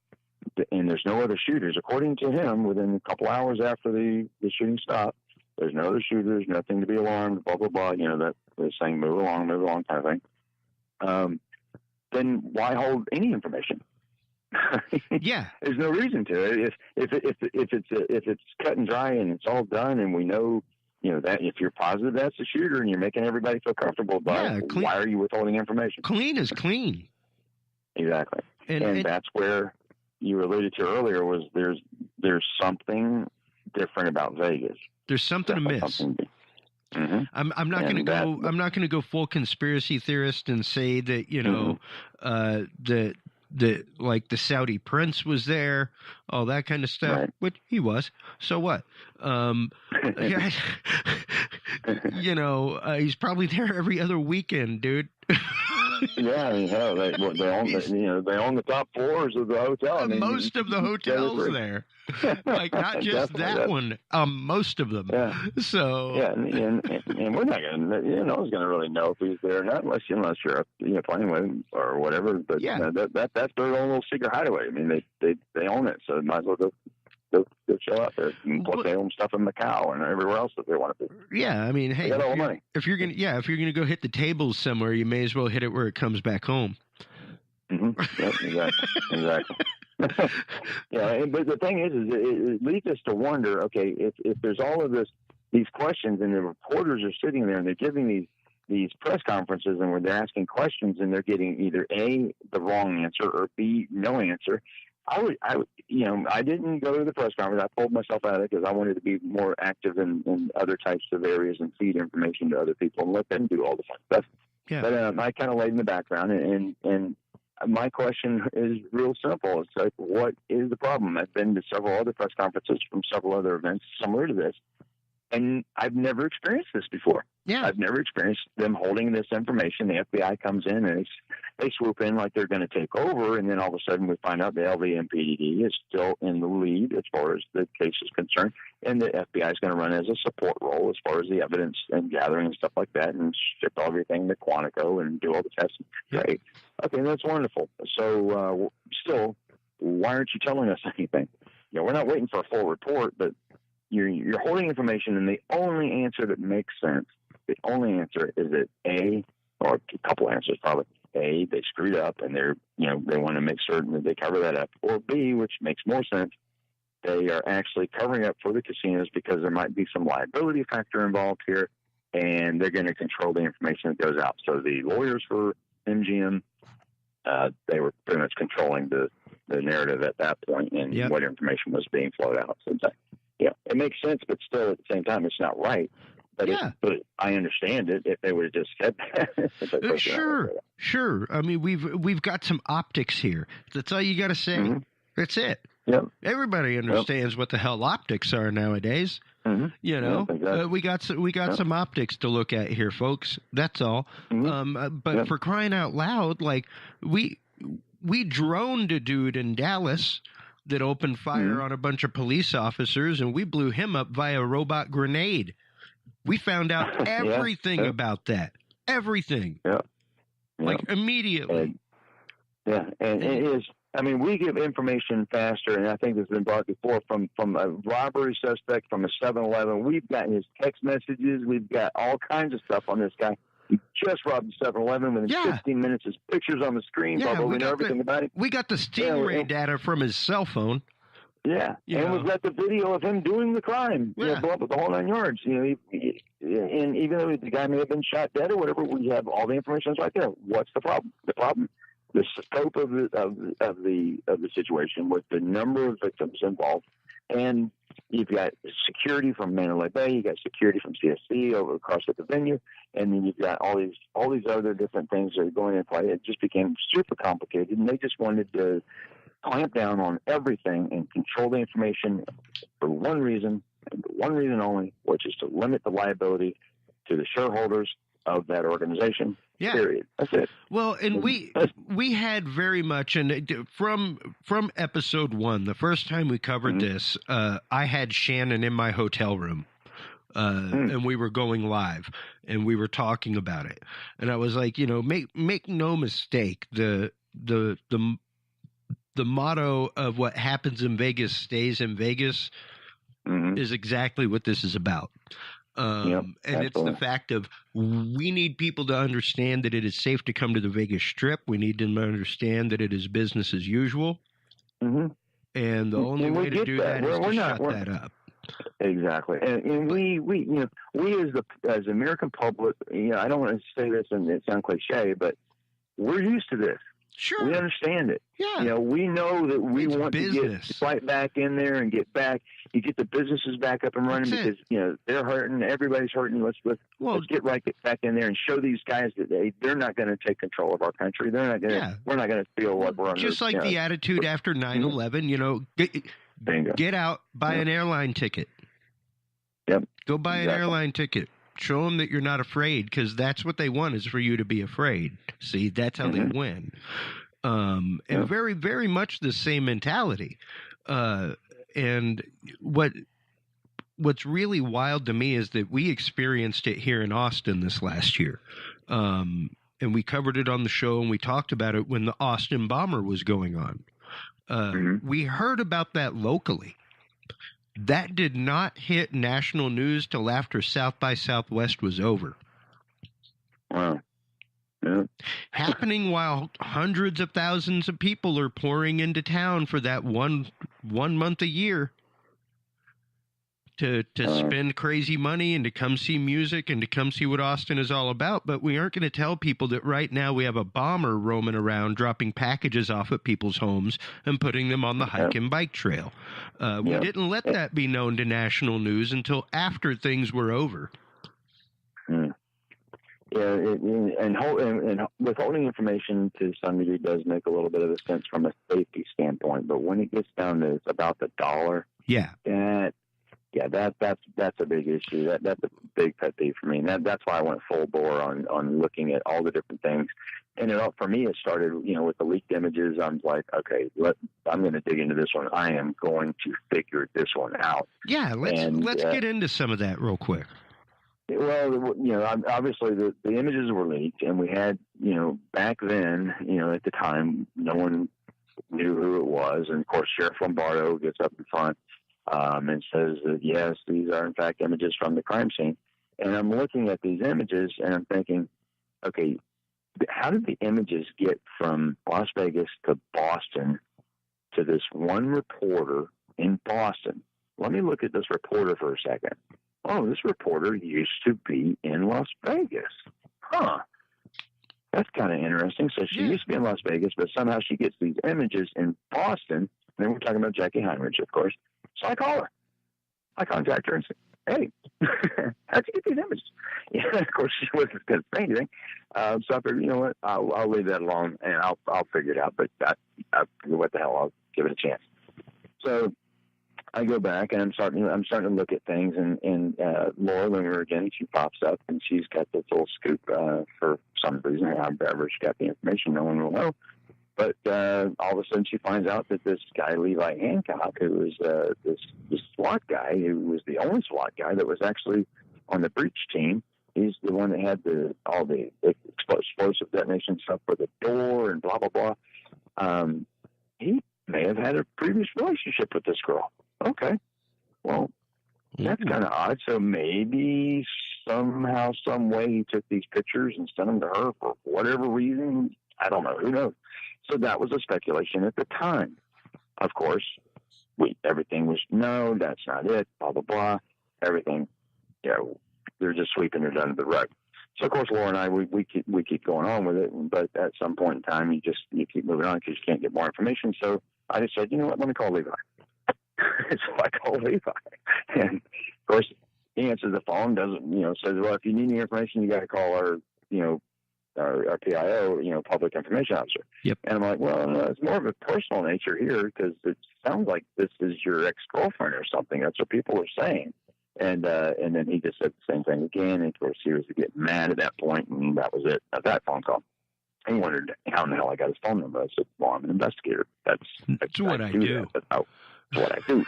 S4: and there's no other shooters, according to him, within a couple hours after the shooting stopped, there's no other shooters, nothing to be alarmed, blah, blah, blah, that they're saying move along kind of thing. Then why hold any information?
S3: Yeah,
S4: there's no reason to. If it's cut and dry and it's all done, and we know that if you're positive that's the shooter and you're making everybody feel comfortable about it, why are you withholding information?
S3: Clean is clean.
S4: Exactly, and that's where you alluded to earlier was there's something different about Vegas.
S3: There's something amiss.
S4: Mm-hmm.
S3: I'm not going to go. I'm not going to go full conspiracy theorist and say that the like the Saudi prince was there, all that kind of stuff.
S4: Right.
S3: Which he was. So what? He's probably there every other weekend, dude.
S4: Yeah, I mean, hell, they own the top floors of the hotel. I mean,
S3: most of the hotels there, like not just that one. Most of them. Yeah. So
S4: yeah, and we're not gonna, no one's gonna really know if he's there or not unless you're playing with him or whatever. But
S3: yeah,
S4: that's their own little secret hideaway. I mean, they own it, so they might as well go show up there. And plus, they own stuff in Macau and everywhere else that they want to be.
S3: Yeah, I mean, hey,
S4: they got all the money.
S3: If you're gonna go hit the tables somewhere, you may as well hit it where it comes back home.
S4: Mm-hmm. Yep, exactly. Yeah, but the thing is it leads us to wonder. Okay, if there's all of these questions, and the reporters are sitting there and they're giving these press conferences, and where they're asking questions, and they're getting either A, the wrong answer, or B, no answer. I didn't go to the press conference. I pulled myself out of it because I wanted to be more active in other types of areas and feed information to other people and let them do all the fun stuff.
S3: Yeah.
S4: But I kind of laid in the background, and my question is real simple. It's like, what is the problem? I've been to several other press conferences from several other events similar to this, and I've never experienced this before.
S3: Yeah.
S4: I've never experienced them holding this information. The FBI comes in and they swoop in like they're going to take over, and then all of a sudden we find out the LVMPD is still in the lead as far as the case is concerned, and the FBI is going to run as a support role as far as the evidence and gathering and stuff like that, and ship everything to Quantico and do all the testing. Great. Okay, that's wonderful. So still, why aren't you telling us anything? We're not waiting for a full report, but you're holding information, and the only answer that makes sense, the only answer is that A, or a couple answers probably, A, they screwed up and they want to make certain that they cover that up, or B, which makes more sense, they are actually covering up for the casinos because there might be some liability factor involved here, and they're going to control the information that goes out. So the lawyers for MGM, they were pretty much controlling the narrative at that point and what information was being flowed out. So it makes sense, but still at the same time, it's not right. But I understand it if they would have just said that.
S3: Sure. I mean, we've got some optics here. That's all you got to say. Mm-hmm. That's it.
S4: Yep.
S3: Everybody understands what the hell optics are nowadays. Mm-hmm. Exactly. We got some optics to look at here, folks. That's all. Mm-hmm. But for crying out loud, like we droned a dude in Dallas that opened fire on a bunch of police officers, and we blew him up via robot grenade. We found out everything
S4: yeah.
S3: about that. Everything.
S4: Yeah.
S3: Like immediately.
S4: And it is. I mean, we give information faster, and I think this has been brought before, from a robbery suspect from a 7-Eleven. We've got his text messages. We've got all kinds of stuff on this guy. He just robbed the 7-Eleven. Within 15 minutes, his picture's on the screen.
S3: Yeah,
S4: we know everything about him.
S3: We got the Stingray data from his cell phone.
S4: Yeah, we've got the video of him doing the crime.
S3: Yeah.
S4: Blow up with the whole 9 yards. And even though the guy may have been shot dead or whatever, we have all the information right there. What's the problem? The scope of the situation with the number of victims involved, and you've got security from Mandalay Bay, you got security from CSC over across at the venue, and then you've got all these other different things that are going in play. It just became super complicated, and they just wanted to clamp down on everything and control the information for one reason, and one reason only, which is to limit the liability to the shareholders of that organization.
S3: Yeah.
S4: Period. That's it.
S3: Well, and we had very much, and from episode 1, the first time we covered this, I had Shannon in my hotel room, and we were going live, and we were talking about it, and I was like, make no mistake, the motto of what happens in Vegas stays in Vegas is exactly what this is about. And it's the fact of, we need people to understand that it is safe to come to the Vegas Strip. We need them to understand that it is business as usual. And the only way to do that is to shut that up.
S4: Exactly. And we as the American public, I don't want to say this and it sounds cliche, but we're used to this.
S3: Sure.
S4: We understand it.
S3: Yeah.
S4: We know that we want
S3: business.
S4: to get right back in there and get back. You get the businesses back up and running because they're hurting, everybody's hurting. Let's get back in there and show these guys that they're not going to take control of our country. They're not going to. We're not going to feel like we're under.
S3: Just like the attitude after 9/11. Get out, buy an airline ticket.
S4: Yep.
S3: Go buy an airline ticket. Show them that you're not afraid, because that's what they want, is for you to be afraid. See, that's how they win. And very, very much the same mentality. And what's really wild to me is that we experienced it here in Austin this last year. And we covered it on the show, and we talked about it when the Austin bomber was going on. We heard about that locally. That did not hit national news till after South by Southwest was over.
S4: Wow. Yeah.
S3: Happening while hundreds of thousands of people are pouring into town for that one month a year to spend crazy money and to come see music and to come see what Austin is all about. But we aren't going to tell people that right now we have a bomber roaming around dropping packages off at people's homes and putting them on the hike and bike trail. We didn't let that be known to national news until after things were over.
S4: Yeah, and withholding information to some degree does make a little bit of a sense from a safety standpoint. But when it gets down to it's about the dollar, that's a big issue. That's a big pet peeve for me. And that's why I went full bore on looking at all the different things. And for me, it started, with the leaked images. I'm like, okay, I'm going to dig into this one. I am going to figure this one out.
S3: Yeah, let's get into some of that real quick.
S4: Well, obviously the images were leaked, and we had, back then, at the time, no one knew who it was. And of course, Sheriff Lombardo gets up in front and says that, yes, these are in fact images from the crime scene. And I'm looking at these images and I'm thinking, okay, how did the images get from Las Vegas to Boston to this one reporter in Boston? Let me look at this reporter for a second. Oh, this reporter used to be in Las Vegas. Huh. That's kind of interesting. So she used to be in Las Vegas, but somehow she gets these images in Boston. And then we're talking about Jackie Heinrich, of course. So I call her. I contact her and say, hey, how'd you get these images? Yeah, of course, she wasn't going to say anything. So I figured, you know what, I'll leave that alone, and I'll figure it out. But what the hell, I'll give it a chance. So I go back, and I'm starting to look at things, and Laura Lunger, again, she pops up, and she's got this little scoop for some reason. However she got the information, no one will know. But all of a sudden, she finds out that this guy, Levi Hancock, who was this SWAT guy, who was the only SWAT guy that was actually on the breach team. He's the one that had all the explosive detonation stuff for the door and blah, blah, blah. He may have had a previous relationship with this girl. Okay. Well, that's kind of odd. So maybe somehow, some way he took these pictures and sent them to her for whatever reason. I don't know. Who knows? So that was a speculation at the time. Of course, everything was, no, that's not it, blah, blah, blah. Everything, they're just sweeping it under the rug. So, of course, Laura and I, we keep going on with it. But at some point in time, you keep moving on because you can't get more information. So I just said, you know what, let me call Levi. So I called Levi. And, of course, he answers the phone, says, well, if you need any information, you got to call our PIO, public information officer. Yep. And I'm like, well, no, it's more of a personal nature here because it sounds like this is your ex-girlfriend or something. That's what people are saying. And then he just said the same thing again. And of course, he was getting mad at that point, and that was it at that phone call. He wondered how in the hell I got his phone number. I said, well, I'm an investigator. That's
S3: what I do.
S4: That's what I do.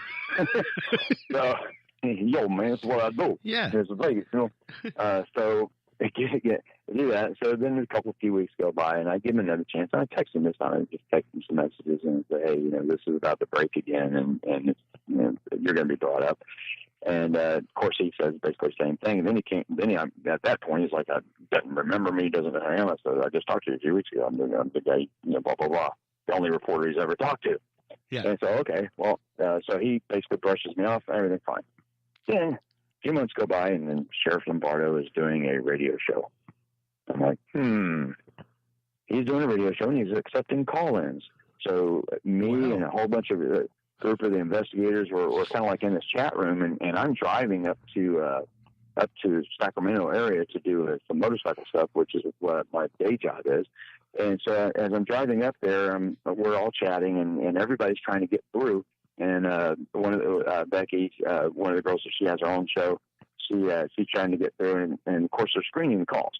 S4: So, yo, man, that's what I do.
S3: Yeah.
S4: There's Vegas, So I do that. So then a few weeks go by, and I give him another chance. And I text him this time. I just text him some messages and say, hey, this is about to break again, and it's, you're going to be brought up. And of course, he says basically the same thing. And then at that point, he's like, doesn't remember me, doesn't know who I am. I said, I just talked to you a few weeks ago. I'm the guy, blah, blah, blah. The only reporter he's ever talked to. Yeah. And so, okay, well, so he basically brushes me off. Everything fine. Then a few months go by, and then Sheriff Lombardo is doing a radio show. I'm like, He's doing a radio show, and he's accepting call-ins. So me and a whole bunch of group of the investigators were kind of like in this chat room, and I'm driving up to Sacramento area to do some motorcycle stuff, which is what my day job is. And so as I'm driving up there, we're all chatting, and everybody's trying to get through. And one of the Becky, one of the girls, she has her own show. She's trying to get through, and of course they're screening the calls.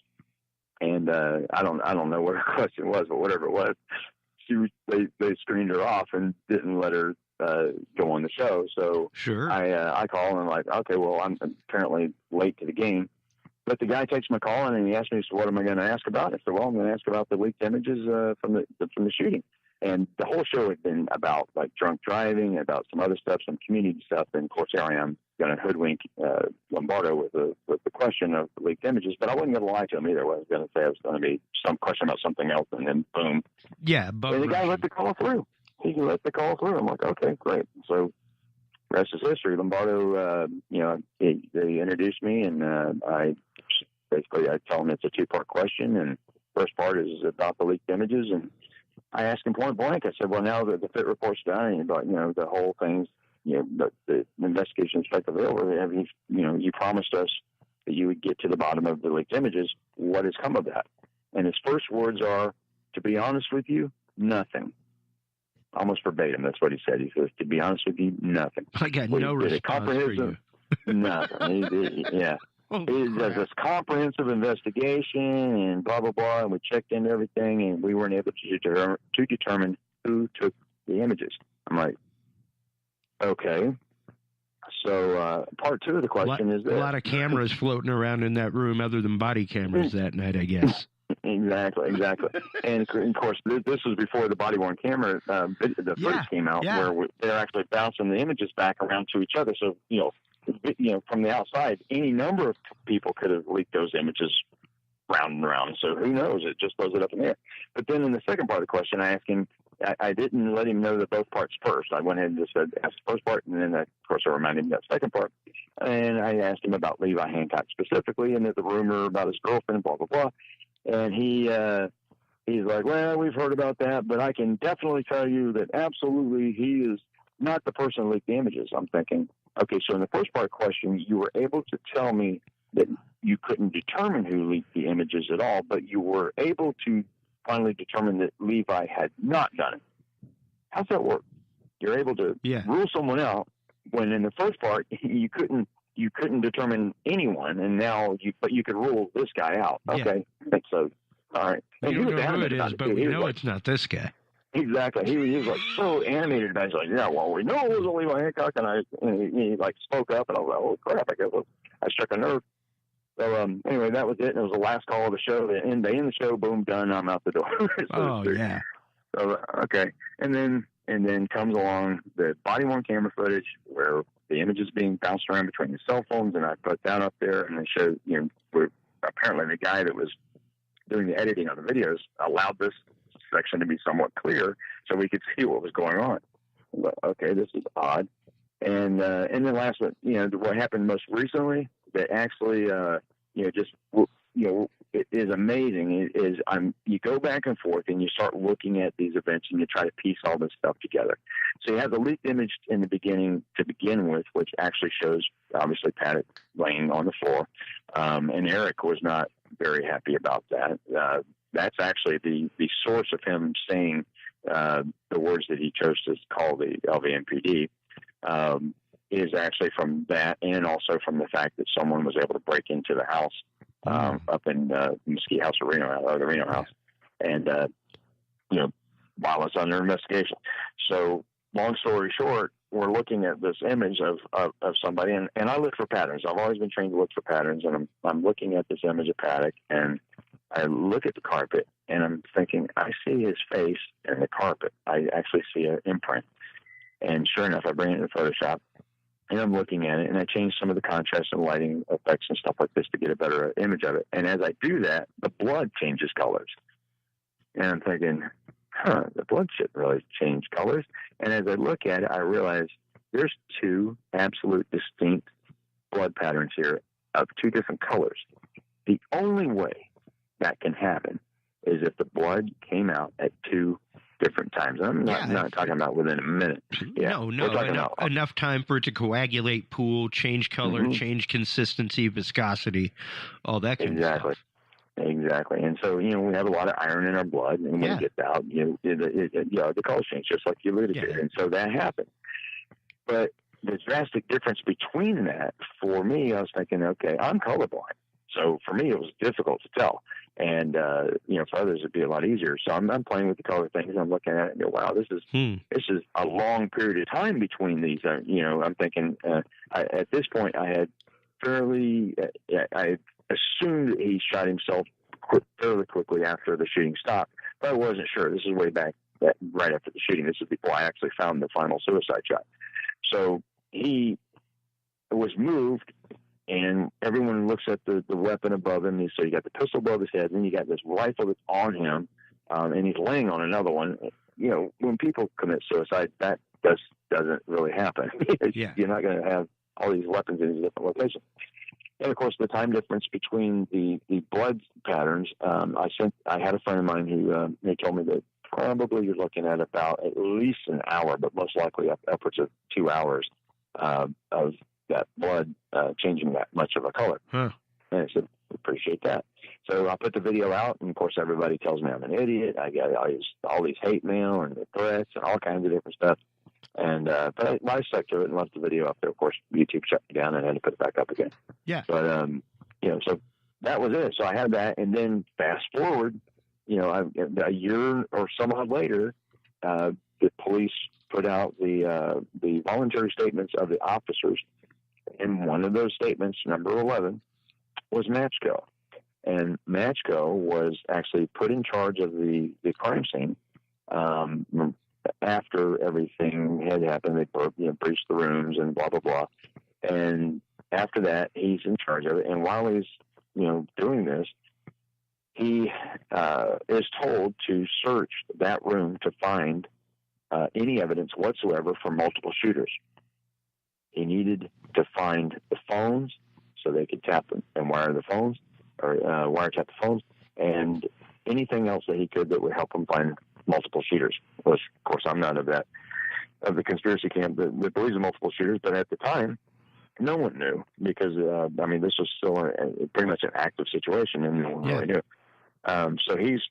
S4: And I don't know what her question was, but whatever it was, they screened her off and didn't let her go on the show. So
S3: sure.
S4: I call and I'm like, okay, well, I'm apparently late to the game. But the guy takes my call and he asked me, so what am I going to ask about? I said, well, I'm going to ask about the leaked images from the shooting. And the whole show had been about like drunk driving, about some other stuff, some community stuff. And of course, here I am going to hoodwink Lombardo with the question of the leaked images. But I wasn't going to lie to him either. I was going to say it was going to be some question about something else, and then boom.
S3: Yeah, but
S4: and the guy let the call through. He let the call through. I'm like, okay, great. So rest is history. Lombardo, they introduced me, and I tell him it's a two-part question, and first part is about the leaked images, and I asked him point blank. I said, well, now that the FIT report's done, but the whole thing's, the investigation is effectively over. You promised us that you would get to the bottom of the leaked images. What has come of that? And his first words are, to be honest with you, nothing. Almost verbatim. That's what he said. He says, to be honest with you, nothing.
S3: I got no response for you.
S4: Nothing. Yeah.
S3: Oh,
S4: it does this comprehensive investigation and blah, blah, blah, and we checked into everything, and we weren't able to determine who took the images. I'm like, okay. So part two of the question is that...
S3: A lot of cameras floating around in that room other than body cameras that night, I guess.
S4: Exactly. And of course, this was before the body-worn camera, the footage came out, where they're actually bouncing the images back around to each other. So, from the outside, any number of people could have leaked those images round and round. So who knows? It just throws it up in the air. But then in the second part of the question, I asked him, I didn't let him know that both parts first. I went ahead and just said, ask the first part, and then, of course, I reminded him of that second part. And I asked him about Levi Hancock specifically, and the rumor about his girlfriend, blah, blah, blah. And he's like, well, we've heard about that, but I can definitely tell you that absolutely he is not the person who leaked the images. I'm thinking, okay, so in the first part question, you were able to tell me that you couldn't determine who leaked the images at all, but you were able to finally determine that Levi had not done it. How's that work? You're able to rule someone out when in the first part you couldn't determine anyone, and now you could rule this guy out. Okay, so all right.
S3: We don't know who it is, but we know it's not this guy.
S4: Exactly. He was like so animated about it. He's like, yeah, well, we know it was Levi Hancock, and he like spoke up, and I was like, oh crap, I guess I struck a nerve. So anyway, that was it. And it was the last call of the show. They end the show. Boom, done. I'm out the door.
S3: Oh yeah.
S4: So okay, and then comes along the body-worn camera footage where the image is being bounced around between the cell phones, and I put that up there, and they show, where apparently the guy that was doing the editing of the videos allowed this section to be somewhat clear so we could see what was going on. But, okay, this is odd. And then last, what happened most recently that actually, it is amazing is you go back and forth and you start looking at these events and you try to piece all this stuff together. So you have the leaked image in the beginning to begin with, which actually shows obviously Paddock laying on the floor. And Eric was not very happy about that. That's actually the source of him saying the words that he chose to call the LVMPD. Is actually from that, and also from the fact that someone was able to break into the house up in the Mesquite House, the Reno house, and while it's under investigation. So, long story short, we're looking at this image of somebody, and I look for patterns. I've always been trained to look for patterns, and I'm looking at this image of Paddock, and I look at the carpet, and I'm thinking, I see his face in the carpet. I actually see an imprint. And sure enough, I bring it into Photoshop, and I'm looking at it, and I change some of the contrast and lighting effects and stuff like this to get a better image of it. And as I do that, the blood changes colors. And I'm thinking, the blood shouldn't really change colors. And as I look at it, I realize there's two absolute distinct blood patterns here of two different colors. The only way that can happen is if the blood came out at two different times. I'm not talking about within a minute. Yeah,
S3: no, enough time for it to coagulate, pool, change color, change consistency, viscosity, all that kind of stuff.
S4: Exactly. And so, we have a lot of iron in our blood, and when it gets out, the colors change, just like you alluded to. And so that happened. But the drastic difference between that, for me, I was thinking, okay, I'm colorblind. So for me, it was difficult to tell. And, for others, it'd be a lot easier. So I'm playing with the color things. I'm looking at it and go, wow, this is a long period of time between these. I'm thinking at this point I had I assumed that he shot himself fairly quickly after the shooting stopped, but I wasn't sure. This is way back right after the shooting. This is before I actually found the final suicide shot. So he was moved, and everyone looks at the weapon above him. So you got the pistol above his head, and then you got this rifle that's on him, and he's laying on another one. When people commit suicide, that doesn't really happen. You're not going to have all these weapons in these different locations. And of course, the time difference between the blood patterns. I had a friend of mine who they told me that probably you're looking at about at least an hour, but most likely upwards of 2 hours of that blood changing that much of a color. And I said, appreciate that. So I put the video out, and of course everybody tells me I'm an idiot. I get all these hate mail and the threats and all kinds of different stuff. And but I stuck to it and left the video up there. Of course, YouTube shut me down and I had to put it back up again. Yeah. But so that was it. So I had that, and then fast forward, a year or some odd later, the police put out the voluntary statements of the officers. And one of those statements, number 11, was Matchko. And Matchko was actually put in charge of the crime scene after everything had happened. They breached the rooms and blah, blah, blah. And after that, he's in charge of it. And while he's, doing this, he is told to search that room to find any evidence whatsoever for multiple shooters. He needed to find the phones so they could tap them and wire the phones, or wiretap the phones, and anything else that he could that would help him find multiple shooters. Which, of course, I'm not of the conspiracy camp that believes in multiple shooters, but at the time, no one knew because, this was still pretty much an active situation, and no one really knew. So he's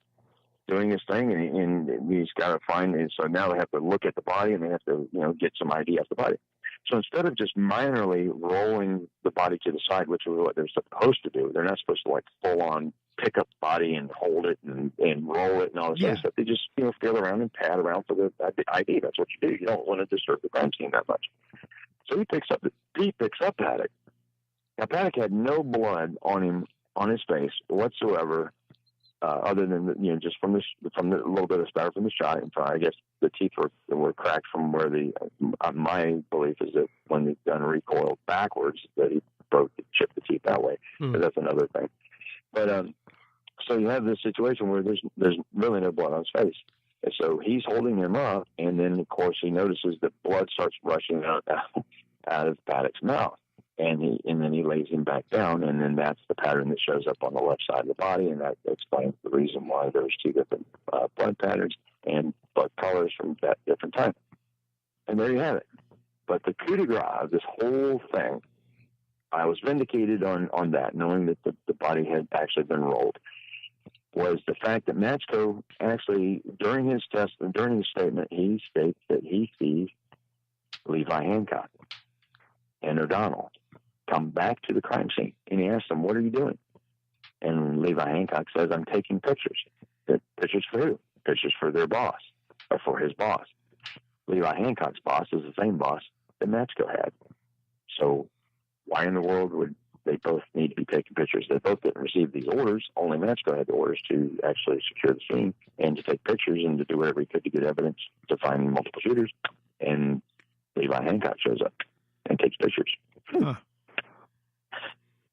S4: doing his thing, and he's got to find it. So now they have to look at the body, and they have to, get some ID off the body. So instead of just minorly rolling the body to the side, which is what they're supposed to do, they're not supposed to full on pick up the body and hold it and roll it and all this other stuff. They just, feel around and pat around for the ID. That's what you do. You don't want to disturb the crime scene that much. So he picks up Paddock, Now, Paddock had no blood on him, on his face whatsoever, other than, just from the little bit of spatter from the shot. And I guess the teeth were cracked from where my belief is that when the gun recoiled backwards, that he chipped the teeth that way. But that's another thing. But, so you have this situation where there's really no blood on his face. And so he's holding him up, and then, of course, he notices that blood starts rushing out of Paddock's mouth. And then he lays him back down, and then that's the pattern that shows up on the left side of the body, and that explains the reason why there's two different blood patterns and blood colors from that different time. And there you have it. But the coup de grace, this whole thing, I was vindicated on that, knowing that the body had actually been rolled, was the fact that Matchko actually, during his statement, he states that he sees Levi Hancock and O'Donnell come back to the crime scene. And he asks them, "What are you doing?" And Levi Hancock says, "I'm taking pictures." Pictures for who? Pictures for their boss, or for his boss. Levi Hancock's boss is the same boss that Matchko had. So why in the world would they both need to be taking pictures? They both didn't receive these orders. Only Matchko had the orders to actually secure the scene and to take pictures and to do whatever he could to get evidence to find multiple shooters. And Levi Hancock shows up and takes pictures.
S3: Huh.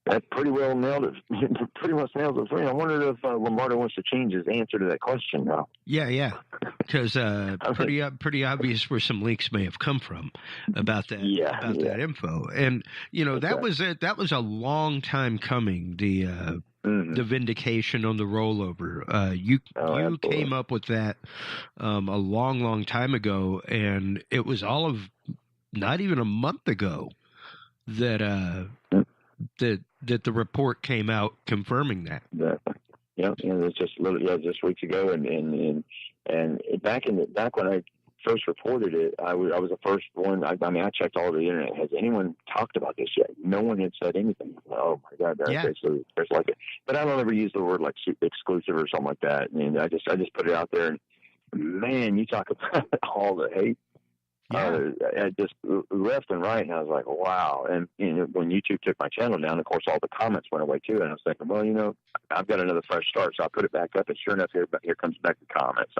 S4: That pretty well nailed it. Pretty much nails it for me. I wondered if Lombardo wants to change his answer to that question now.
S3: Yeah, because pretty obvious where some leaks may have come from about that that info, and that was a long time coming. The vindication on the rollover. You came up with that a long time ago, and it was all of not even a month ago that the report came out confirming that.
S4: It's just weeks ago, and back when I first reported it, I was the first one. I checked all over the internet. Has anyone talked about this yet? No one had said anything. Oh my God, there's like it. But I don't ever use the word like exclusive or something like that. And I just put it out there, and man, you talk about all the hate. I just left and right, and I was like, wow. And when YouTube took my channel down, of course, all the comments went away too. And I was thinking, well, I've got another fresh start, so I put it back up, and sure enough, here comes back the comments.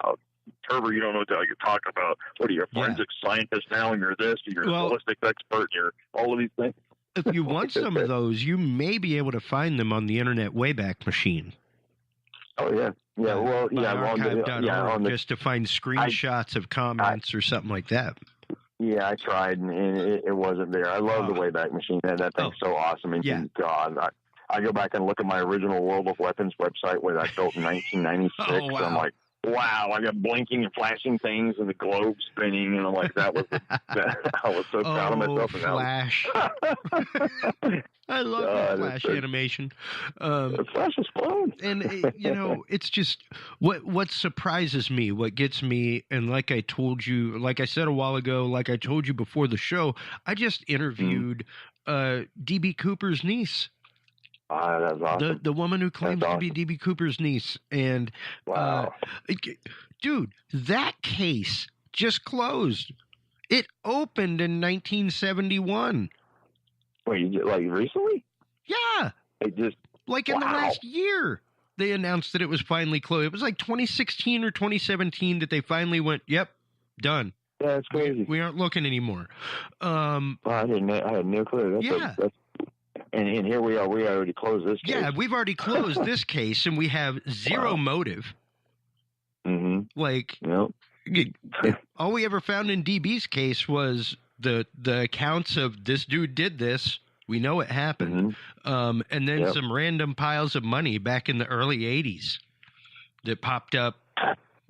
S4: Turber, you don't know what the hell you're talking about. What are you, a forensic scientist now, and you're this, and you're a ballistics expert, and you're all of these things.
S3: If you want some of those, you may be able to find them on the Internet Wayback Machine.
S4: Oh yeah. Yeah, well,
S3: archive.org, just to find screenshots of comments or something like that.
S4: Yeah, I tried, and it wasn't there. I love the Wayback Machine. That thing's so awesome. And God, I go back and look at my original World of Weapons website where I built in 1996.
S3: Oh, wow.
S4: And I'm like, wow, I got blinking and flashing things and the globe spinning, and I'm like, I was so proud of myself.
S3: Flash. I love that Flash animation.
S4: Flash is fun.
S3: And, it's just what surprises me, what gets me, and like I said a while ago, like I told you before the show, I just interviewed DB Cooper's niece.
S4: That's awesome.
S3: The woman who claims to be DB Cooper's niece. And,
S4: wow.
S3: Dude, that case just closed. It opened in 1971.
S4: Wait, like recently?
S3: Yeah.
S4: It just
S3: in the last year, they announced that it was finally closed. It was like 2016 or 2017 that they finally went, yep, done.
S4: Yeah, it's crazy.
S3: We aren't looking anymore.
S4: I had no clue. And here we are. We already closed this case.
S3: Yeah, we've already closed this case, and we have zero motive.
S4: Mm-hmm.
S3: All we ever found in DB's case was the accounts of this dude did this. We know it happened. And then some random piles of money back in the early 80s that popped up,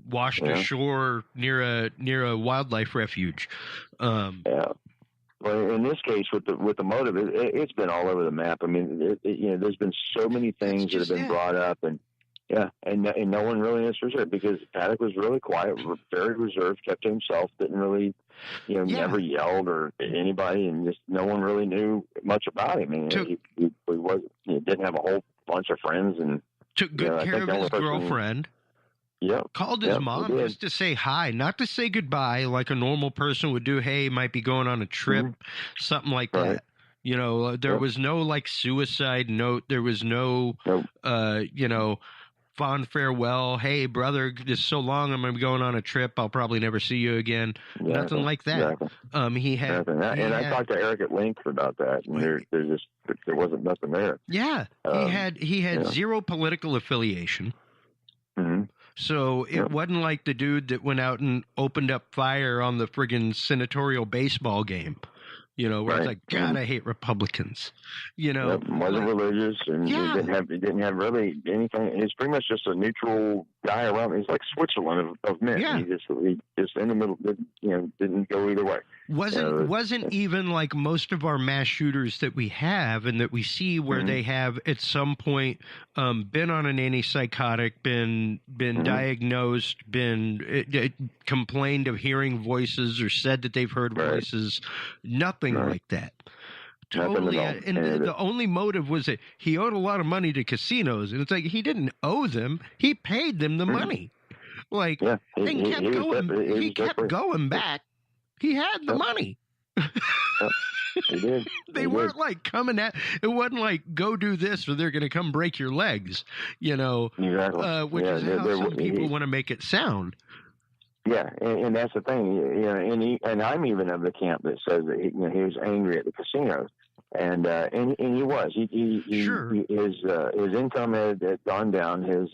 S3: washed ashore near a wildlife refuge.
S4: Well, in this case, with the motive, it's been all over the map. I mean, there's been so many things that have been brought up, and no one really answers it because Paddock was really quiet, very reserved, kept to himself, didn't really, never yelled or at anybody, and just no one really knew much about him. I mean, he didn't have a whole bunch of friends, and
S3: took good care of his girlfriend. Called his mom just to say hi, not to say goodbye like a normal person would do. Hey, might be going on a trip, something like that. You know, there was no like suicide note. There was no, you know, fond farewell. Hey, brother, it's so long. I'm going to be going on a trip. I'll probably never see you again.
S4: Exactly.
S3: Nothing like that.
S4: Exactly.
S3: He had,
S4: I talked to Eric at length about that, and there wasn't nothing there.
S3: Yeah, he had zero political affiliation.
S4: Mm-hmm.
S3: So it wasn't like the dude that went out and opened up fire on the friggin' senatorial baseball game. You know, where it's like, God, I hate Republicans. You know,
S4: wasn't religious, and he didn't have really anything. He's pretty much just a neutral guy around. He's like Switzerland of men.
S3: Yeah.
S4: He just in the middle. You know, didn't go either way.
S3: Wasn't even like most of our mass shooters that we have and that we see where they have at some point been on an antipsychotic, been diagnosed, been complained of hearing voices or said that they've heard voices. Nothing like that. Totally. And the only motive was that he owed a lot of money to casinos. And it's like, he didn't owe them. He paid them the money. Like, he kept going back. He had the money.
S4: He did.
S3: They weren't like coming at. It wasn't like, go do this or they're going to come break your legs. You know, which is how some people want to make it sound.
S4: Yeah, and that's the thing. You know, and I'm even of the camp that says that he was angry at the casinos, and he was. His income had gone down. His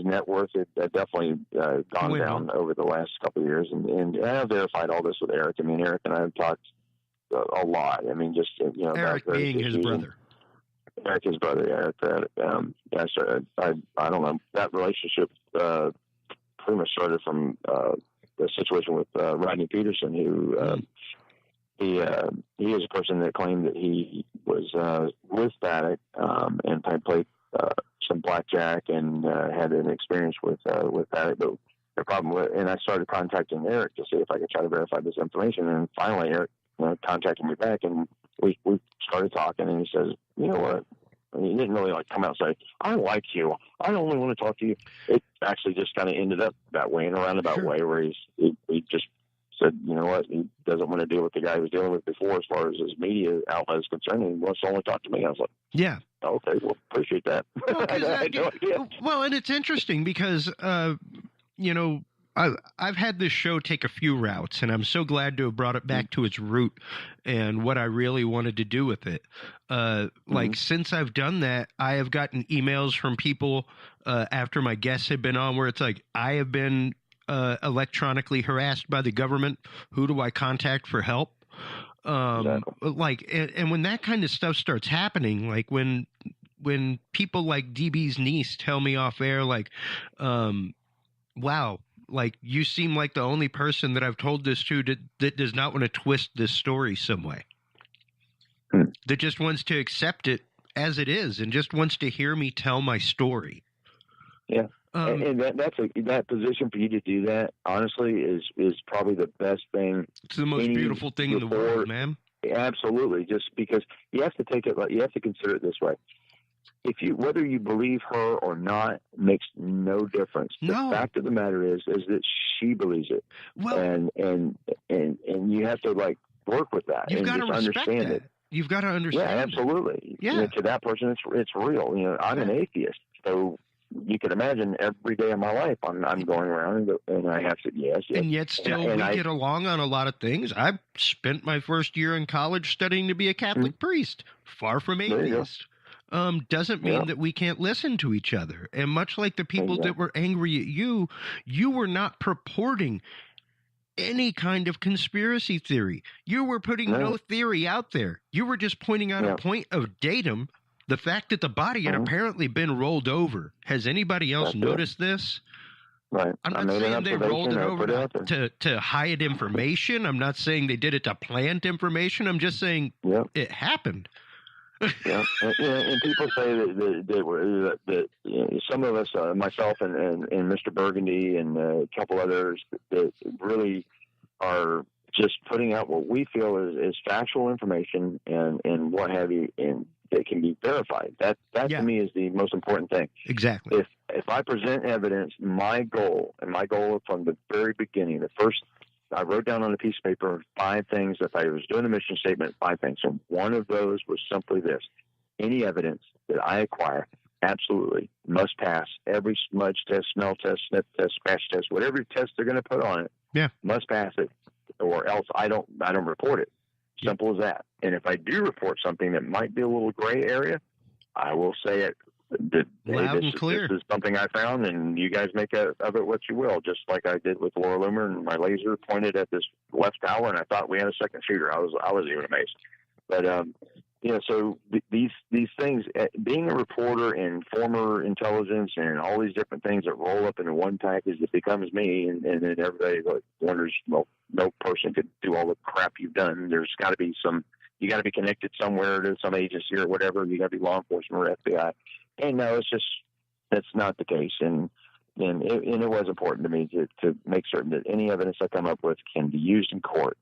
S4: net worth had definitely gone down over the last couple of years. And I have verified all this with Eric. I mean, Eric and I have talked a lot. I mean, just
S3: Eric being his brother.
S4: Eric, his brother. Eric. I don't know. That relationship pretty much started from the situation with Rodney Peterson, who he is a person that claimed that he was with Paddock and played some blackjack and had an experience with Paddock. But the problem and I started contacting Eric to see if I could try to verify this information. And finally, Eric contacted me back, and we started talking. And he says, "You know what?" He didn't really come out and say, "I like you. I only want to talk to you." It actually just kind of ended up that way, in a roundabout way, where he just said, "You know what? He doesn't want to deal with the guy he was dealing with before, as far as his media outlet is concerned. And he wants to only talk to me." I was like,
S3: "Yeah,
S4: okay, well, appreciate that."
S3: Well, and it's interesting because I've had this show take a few routes, and I'm so glad to have brought it back to its root and what I really wanted to do with it. Since I've done that, I have gotten emails from people after my guests have been on where it's like, I have been electronically harassed by the government. Who do I contact for help?
S4: Exactly.
S3: And when that kind of stuff starts happening, like when people like DB's niece tell me off air, like, wow, like, you seem like the only person that I've told this to that does not want to twist this story some way. That just wants to accept it as it is and just wants to hear me tell my story.
S4: Yeah. And that position for you to do that, honestly, is probably the best thing.
S3: It's the most beautiful thing in the world, man.
S4: Absolutely. Just because you have to consider it this way. Whether you believe her or not makes no difference.
S3: No.
S4: The fact of the matter is that she believes it. Well, and you have to work with that.
S3: You've got to
S4: understand
S3: that.
S4: it.
S3: You've got to understand.
S4: Yeah, absolutely.
S3: Yeah.
S4: To that person, it's real. I'm an atheist, so you can imagine every day of my life I'm going around and I have to yes.
S3: And yet still we get along on a lot of things. I spent my first year in college studying to be a Catholic priest. Far from atheist. Doesn't mean that we can't listen to each other. And much like the people that were angry at you were not purporting any kind of conspiracy theory. You were putting no theory out there. You were just pointing out a point of datum, the fact that the body had apparently been rolled over. Has anybody else noticed this?
S4: Right.
S3: I'm not saying they rolled it over to hide information. I'm not saying they did it to plant information. I'm just saying it happened.
S4: Yeah, and people say that some of us, myself and Mr. Burgundy and a couple others, that really are just putting out what we feel is factual information and what have you, and that can be verified. That to me is the most important thing.
S3: Exactly.
S4: If I present evidence, my goal from the very beginning, the first I wrote down on a piece of paper 5 things. If I was doing the mission statement, 5 things. And one of those was simply this: any evidence that I acquire absolutely must pass every smudge test, smell test, sniff test, scratch test, whatever test they're going to put on it.
S3: Yeah,
S4: must pass it, or else I don't report it. Simple as that. And if I do report something that might be a little gray area, I will say it.
S3: Loud and clear.
S4: This is something I found, and you guys make of it what you will. Just like I did with Laura Loomer, and my laser pointed at this left tower, and I thought we had a second shooter. I was even amazed. But so these things, being a reporter and former intelligence and all these different things that roll up into one package that becomes me, and then everybody wonders, well, no person could do all the crap you've done. There's got to be you got to be connected somewhere to some agency or whatever. You got to be law enforcement or FBI. And no, that's not the case. And it was important to me to make certain that any evidence I come up with can be used in court.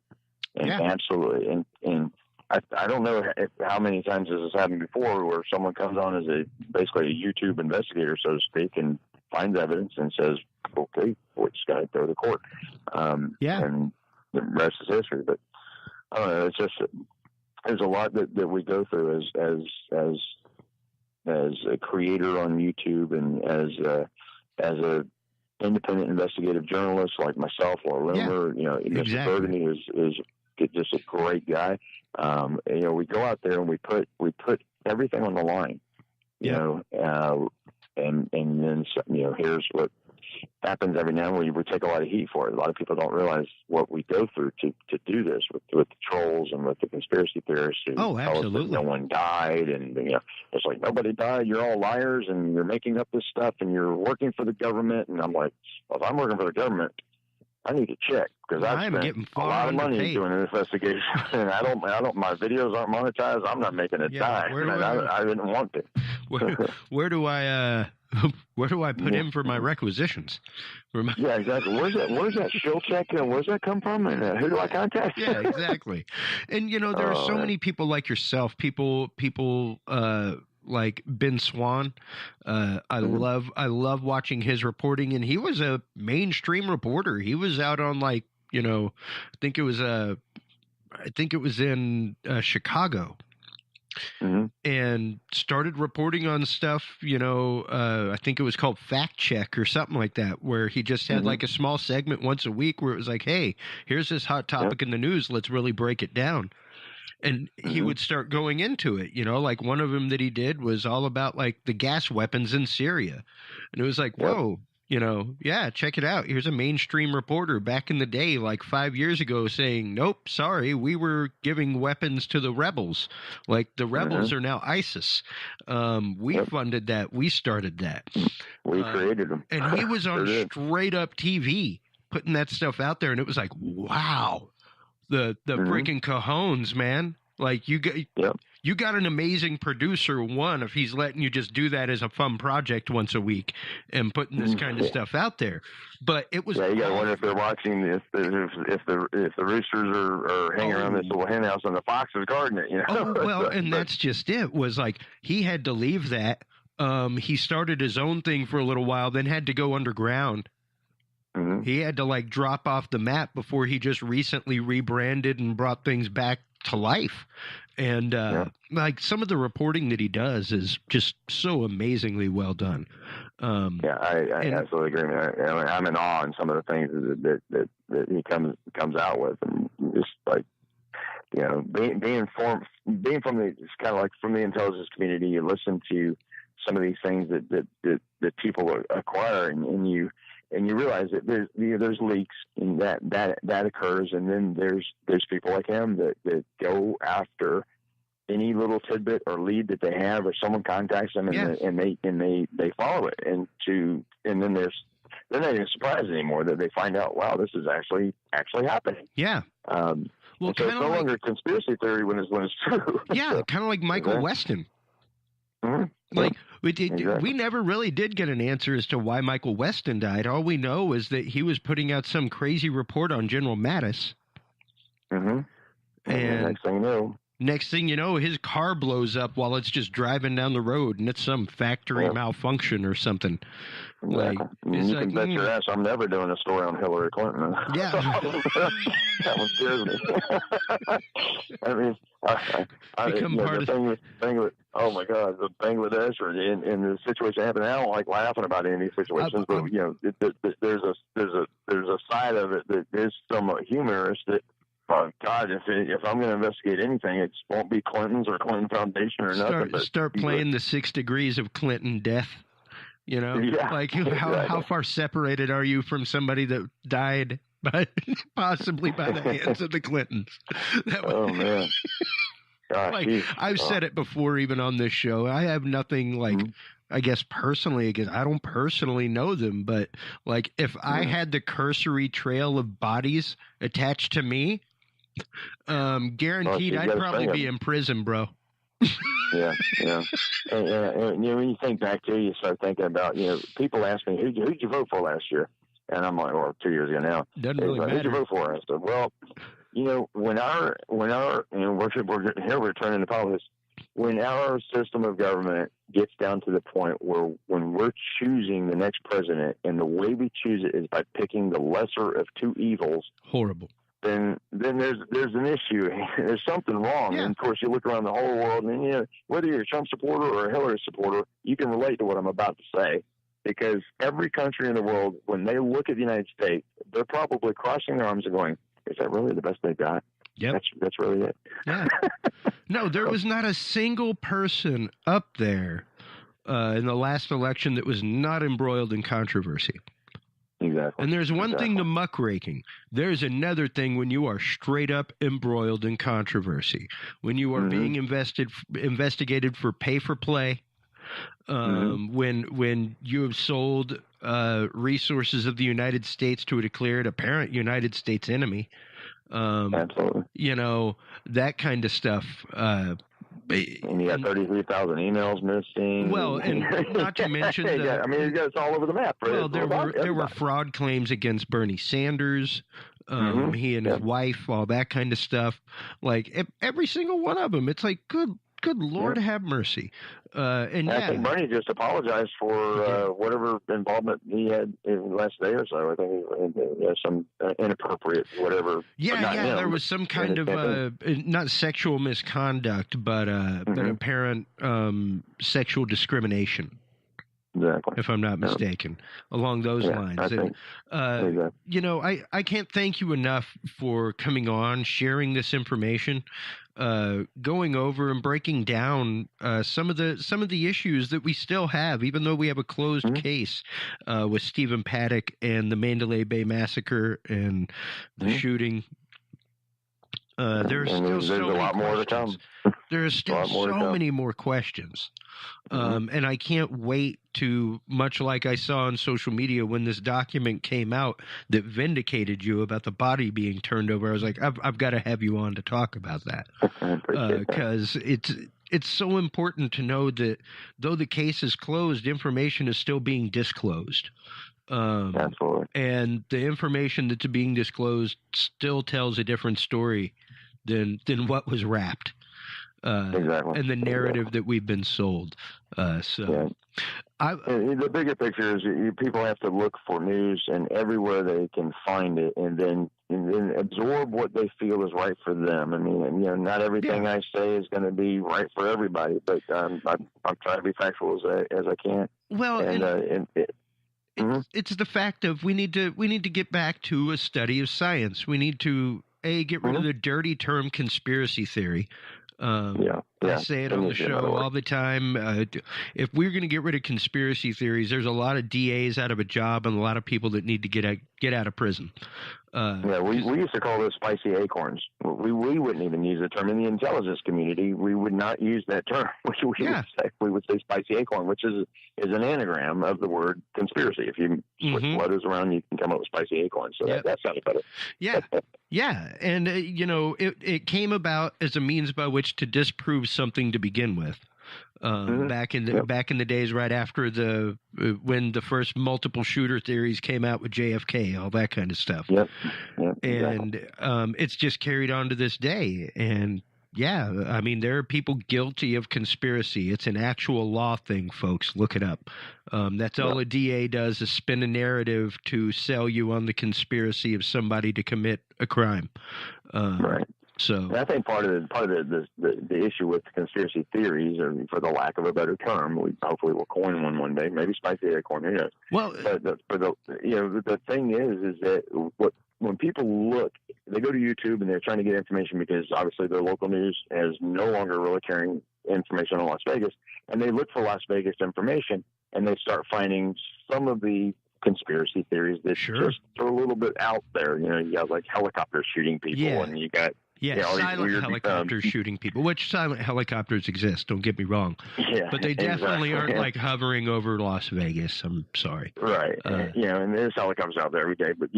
S4: And absolutely. And I don't know how many times this has happened before, where someone comes on as basically a YouTube investigator, so to speak, and finds evidence and says, okay, we just got to go to court. And the rest is history. But I don't know. It's just, there's a lot that we go through as a creator on YouTube, and as a independent investigative journalist like myself or Loomer. Mr. Burgundy is just a great guy. We go out there and we put everything on the line. And then here's what happens every now and then. We take a lot of heat for it. A lot of people don't realize what we go through to do this with the trolls and with the conspiracy theorists.
S3: Oh, absolutely.
S4: No one died, and it's like, nobody died. You're all liars, and you're making up this stuff, and you're working for the government. And I'm like, well, if I'm working for the government, I need to check, because I've spent a lot of money doing an investigation, and I don't. My videos aren't monetized. I'm not making a dime. I didn't want to.
S3: Where do I put in for my requisitions?
S4: Yeah, exactly. Where's that shill check? Where's that come from? And who do I contact?
S3: Yeah, exactly. And there are so many people like yourself. People like Ben Swan. I love watching his reporting, and he was a mainstream reporter. He was out on I think it was in Chicago. Mm-hmm. And started reporting on stuff, I think it was called Fact Check or something like that, where he just had like a small segment once a week where it was like, hey, here's this hot topic in the news. Let's really break it down. And he would start going into it, like one of them that he did was all about like the gas weapons in Syria. And it was like, whoa, check it out. Here's a mainstream reporter back in the day, like 5 years ago, saying, nope, sorry, we were giving weapons to the rebels. Like the rebels are now ISIS. We funded that. We started that.
S4: We created them.
S3: And he was on straight up TV putting that stuff out there. And it was like, wow. The freaking cojones, man. Like you got an amazing producer, one, if he's letting you just do that as a fun project once a week and putting this kind of stuff out there. But it was
S4: you gotta wonder if they're watching if the roosters are hanging around this little hen house and the fox is guarding it,
S3: and that's just it. Was like he had to leave that. He started his own thing for a little while, then had to go underground. He had to like drop off the map before he just recently rebranded and brought things back to life. And like some of the reporting that he does is just so amazingly well done.
S4: I absolutely agree. I'm in awe in some of the things that he comes out with, and just like being from the, it's kind of like from the intelligence community. You listen to some of these things that people acquire, and you realize that there's leaks, and that occurs, and then there's people like him that go after any little tidbit or lead that they have, or someone contacts them, and they follow it, and then they're not even surprised anymore that they find out, wow, this is actually happening.
S3: Yeah.
S4: So it's no longer conspiracy theory when it's true.
S3: Yeah, kind of like Michael Weston.
S4: Mm-hmm.
S3: Like we never really did get an answer as to why Michael Weston died. All we know is that he was putting out some crazy report on General Mattis.
S4: And next thing you know,
S3: Next thing you know, his car blows up while it's just driving down the road, and it's some factory malfunction or something.
S4: Like, you can bet your ass I'm never doing a story on Hillary Clinton.
S3: Yeah.
S4: That one scares me. I mean, the thing with oh my God, the Bangladesh or in the situation that happened, I don't like laughing about any of these situations, but there's a side of it that is somewhat humorous that. God, if I'm going to investigate anything, it won't be Clinton's or Clinton Foundation or nothing.
S3: Start playing the 6 degrees of Clinton death. You know, how far separated are you from somebody that died possibly by the hands of the Clintons?
S4: Man. Gosh,
S3: I've said it before, even on this show. I have nothing I guess personally, because I don't personally know them, but like if I had the cursory trail of bodies attached to me, guaranteed I'd probably be in prison, bro.
S4: Yeah. And when you think back to it, you start thinking about, people ask me, who'd you vote for last year? And I'm like, or 2 years ago now.
S3: Doesn't really matter.
S4: Who'd you vote for? I said, well, when our we're returning to politics, when our system of government gets down to the point where when we're choosing the next president and the way we choose it is by picking the lesser of two evils.
S3: Horrible.
S4: Then there's an issue. There's something wrong.
S3: Yeah.
S4: And of course, you look around the whole world, and whether you're a Trump supporter or a Hillary supporter, you can relate to what I'm about to say, because every country in the world, when they look at the United States, they're probably crossing their arms and going, "Is that really the best they've got?"
S3: Yep.
S4: That's really it.
S3: Yeah. No, there was not a single person up there in the last election that was not embroiled in controversy.
S4: Exactly.
S3: And there's one thing to muckraking. There's another thing when you are straight up embroiled in controversy. When you are being investigated for pay for play, when you have sold resources of the United States to a declared apparent United States enemy.
S4: Absolutely.
S3: That kind of stuff.
S4: And you got 33,000 emails missing.
S3: Well, and not to mention
S4: it's all over the map. Right?
S3: Well, there were fraud claims against Bernie Sanders, he and his wife, all that kind of stuff. Like every single one of them. It's like, good Lord, have mercy. I
S4: think Bernie just apologized for whatever involvement he had in the last day or so. I think some inappropriate whatever.
S3: Yeah, there was some kind of not sexual misconduct, but apparent sexual discrimination.
S4: Exactly.
S3: If I'm not mistaken, along those lines. I can't thank you enough for coming on, sharing this information, going over and breaking down some of the issues that we still have, even though we have a closed case with Stephen Paddock and the Mandalay Bay Massacre and the shooting. There's a lot more to come. There's still so many more questions. And I can't wait to, much like I saw on social media when this document came out that vindicated you about the body being turned over. I was like, I've got to have you on to talk about that. Because it's so important to know that though the case is closed, information is still being disclosed.
S4: Absolutely.
S3: And the information that's being disclosed still tells a different story than what was wrapped.
S4: Exactly.
S3: And the narrative that we've been sold.
S4: The bigger picture is people have to look for news and everywhere they can find it, and then absorb what they feel is right for them. I mean, not everything I say is going to be right for everybody, but I'm trying to be factual as I can.
S3: Well, it's the fact of we need to get back to a study of science. We need to get rid of the dirty term conspiracy theory. I say it on the show all the time. If we're going to get rid of conspiracy theories, there's a lot of DAs out of a job and a lot of people that need to get out of prison.
S4: We used to call those spicy acorns. We wouldn't even use the term in the intelligence community. We would not use that term. We would say spicy acorn, which is an anagram of the word conspiracy. If you switch letters around, you can come up with spicy acorn. So that sounds better.
S3: Yeah, and it came about as a means by which to disprove something to begin with. Back in the days right after when the first multiple shooter theories came out with JFK, all that kind of stuff.
S4: Yep,
S3: and it's just carried on to this day. And Yeah. I mean, there are people guilty of conspiracy. It's an actual law thing, folks. Look it up. That's all a DA does is spin a narrative to sell you on the conspiracy of somebody to commit a crime.
S4: Right.
S3: So
S4: and I think part of the issue with conspiracy theories, or for the lack of a better term, we hopefully will coin one day. Maybe spicy acorn, who knows?
S3: Well,
S4: but the thing is that when people look, they go to YouTube and they're trying to get information because obviously their local news is no longer really carrying information on Las Vegas, and they look for Las Vegas information and they start finding some of the conspiracy theories that just are a little bit out there. You got like helicopters shooting people, and you got
S3: silent helicopters shooting people, which silent helicopters exist, don't get me wrong. Yeah, but they definitely aren't like hovering over Las Vegas. I'm sorry.
S4: Right. And there's helicopters out there every day. But,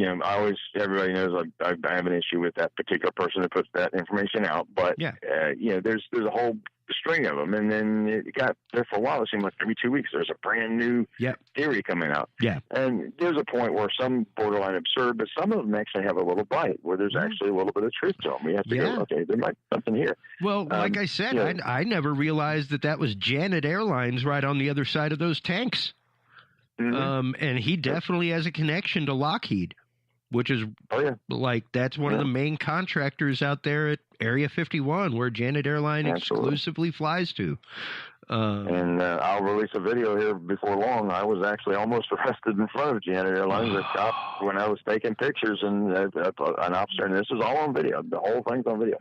S4: everybody knows I have an issue with that particular person that puts that information out. But, there's a whole string of them. And then it got there for a while. It seemed like every 2 weeks there's a brand new theory coming out. Yeah. And there's a point where some borderline absurd, but some of them actually have a little bite where there's actually a little bit of truth to them. We have to go, okay, there might be something here.
S3: Well, like I said, I never realized that was Janet Airlines right on the other side of those tanks. Mm-hmm. And he definitely has a connection to Lockheed, which is that's one of the main contractors out there at Area 51, where Janet Airlines exclusively flies to.
S4: And I'll release a video here before long. I was actually almost arrested in front of Janet Airlines. A cop, when I was taking pictures, and an officer, and this is all on video. The whole thing's on video.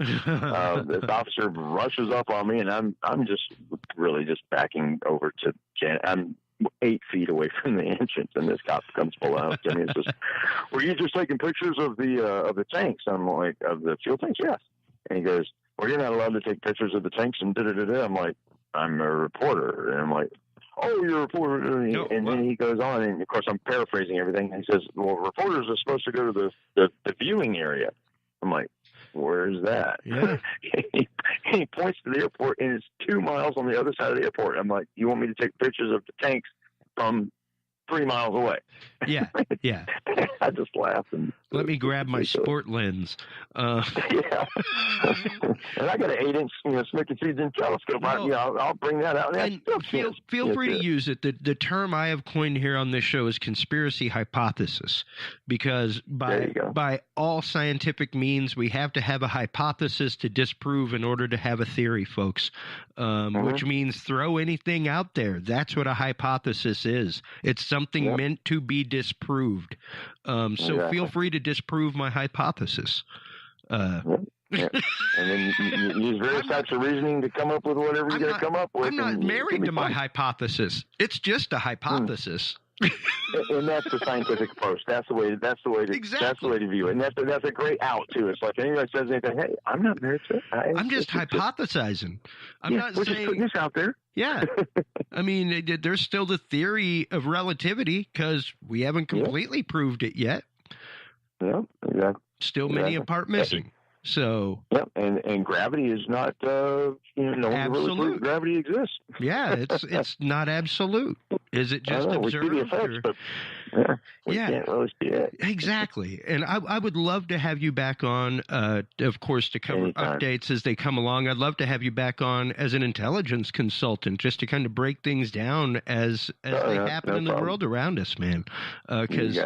S4: This officer rushes up on me, and I'm just really just backing over to Janet. I'm 8 feet away from the entrance, and this cop comes below to me and says, "Were you just taking pictures of the tanks?" I'm like, "Of the fuel tanks?" "Yes." And he goes, "Well, you're not allowed to take pictures of the tanks." And da-da-da-da. I'm like, "I'm a reporter." And I'm like, "Oh, you're a reporter." And then he goes on, and of course I'm paraphrasing everything. And he says, "Well, reporters are supposed to go to the viewing area." I'm like, "Where's that?" Yeah. He points to the airport, and it's 2 miles on the other side of the airport. I'm like, "You want me to take pictures of the tanks from 3 miles away?"
S3: Yeah, yeah.
S4: I just laughed. And
S3: let me grab my sport lens.
S4: Yeah. And I got an 8-inch Smith & Wesson telescope. I'll bring that out.
S3: And feel free to use it. The term I have coined here on this show is conspiracy hypothesis, because by all scientific means, we have to have a hypothesis to disprove in order to have a theory, folks, which means throw anything out there. That's what a hypothesis is. It's something meant to be disproved. So feel free to disprove my hypothesis. And
S4: then you use various types of reasoning to come up with whatever you're going to come up with.
S3: I'm not married to my hypothesis. It's just a hypothesis.
S4: And that's the scientific approach. That's the way to view it. And that's a great out too. It's like anybody says anything, "Hey, I'm not married to it.
S3: I'm just hypothesizing. I'm not saying,
S4: just putting this out there."
S3: Yeah. I mean, there's still the theory of relativity, because we haven't completely proved it yet.
S4: Yeah, exactly.
S3: Still many a part missing. So
S4: and gravity is not no one really proves gravity exists.
S3: Yeah, it's not absolute. Is it just observed?
S4: We see the effects, but we can't really see it.
S3: Exactly. And I would love to have you back on, of course, to cover updates as they come along. I'd love to have you back on as an intelligence consultant, just to kind of break things down as they happen in the world around us, man. Because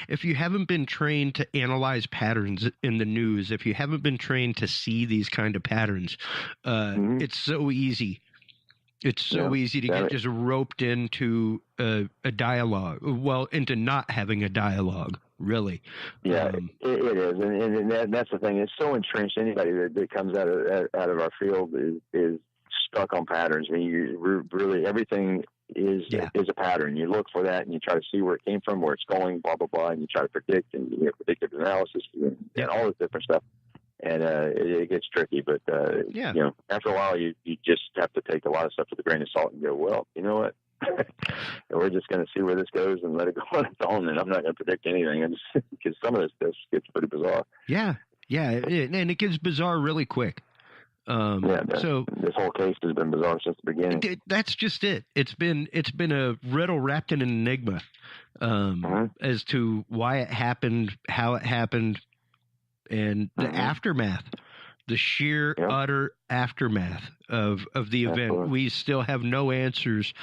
S3: if you haven't been trained to analyze patterns in the news, if you haven't been trained to see these kind of patterns, it's so easy. It's so easy to get just roped into a dialogue, into not having a dialogue, really.
S4: Yeah, it is. And that's the thing. It's so entrenched. Anybody that comes out of our field is stuck on patterns. I mean, really everything is a pattern. You look for that and you try to see where it came from, where it's going, blah, blah, blah, and you try to predict, and you have predictive analysis and all this different stuff. And it gets tricky, but after a while, you just have to take a lot of stuff with a grain of salt and go, well, you know what? We're just going to see where this goes and let it go on its own. And I'm not going to predict anything, because some of this stuff gets pretty bizarre. Yeah,
S3: and it gets bizarre really quick. So
S4: this whole case has been bizarre since the beginning.
S3: That's just it. It's been a riddle wrapped in an enigma as to why it happened, how it happened, and the aftermath. the sheer, utter aftermath of the event.
S4: Absolutely.
S3: We still have no answers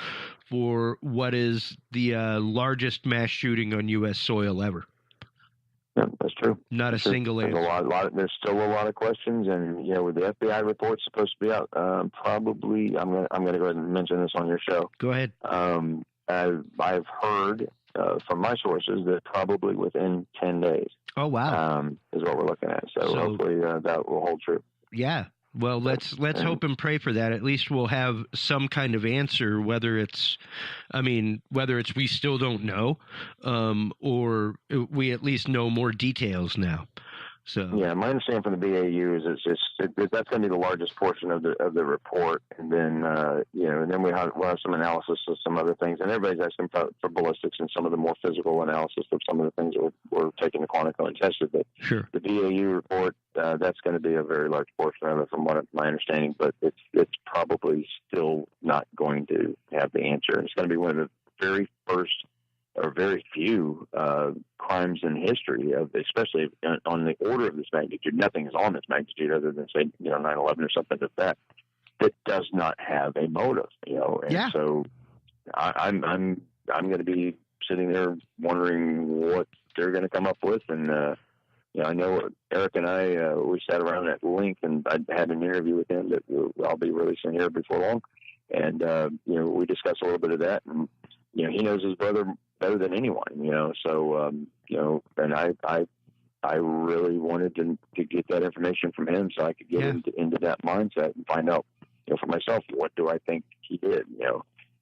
S3: for what is the largest mass shooting on U.S. soil ever.
S4: Yeah, that's true.
S3: Not a single
S4: There's
S3: answer.
S4: there's still a lot of questions, and with the FBI report supposed to be out, probably I'm gonna go ahead and mention this on your show.
S3: Go ahead.
S4: I've heard from my sources that probably within 10 days.
S3: Oh wow,
S4: is what we're looking at. So hopefully that will hold true.
S3: Yeah. Well, let's hope and pray for that. At least we'll have some kind of answer, whether it's we still don't know, or we at least know more details now. So
S4: yeah, my understanding from the BAU is that's going to be the largest portion of the report, and then and then we'll have some analysis of some other things, and everybody's asking for ballistics and some of the more physical analysis of some of the things that we're taking to Quantico and tested. But
S3: sure,
S4: the BAU report that's going to be a very large portion of it, from what my understanding. But it's probably still not going to have the answer. It's going to be one of the very first or very few crimes in history especially on the order of this magnitude. Nothing is on this magnitude other than, say, 9/11 or something like that does not have a motive, And so I'm going to be sitting there wondering what they're going to come up with. And, I know Eric and I, we sat around at length, and I had an interview with him that I'll be releasing here before long. And, we discussed a little bit of that, and, he knows his brother better than anyone, so, and I really wanted to get that information from him so I could get into that mindset and find out, for myself, what do I think he did,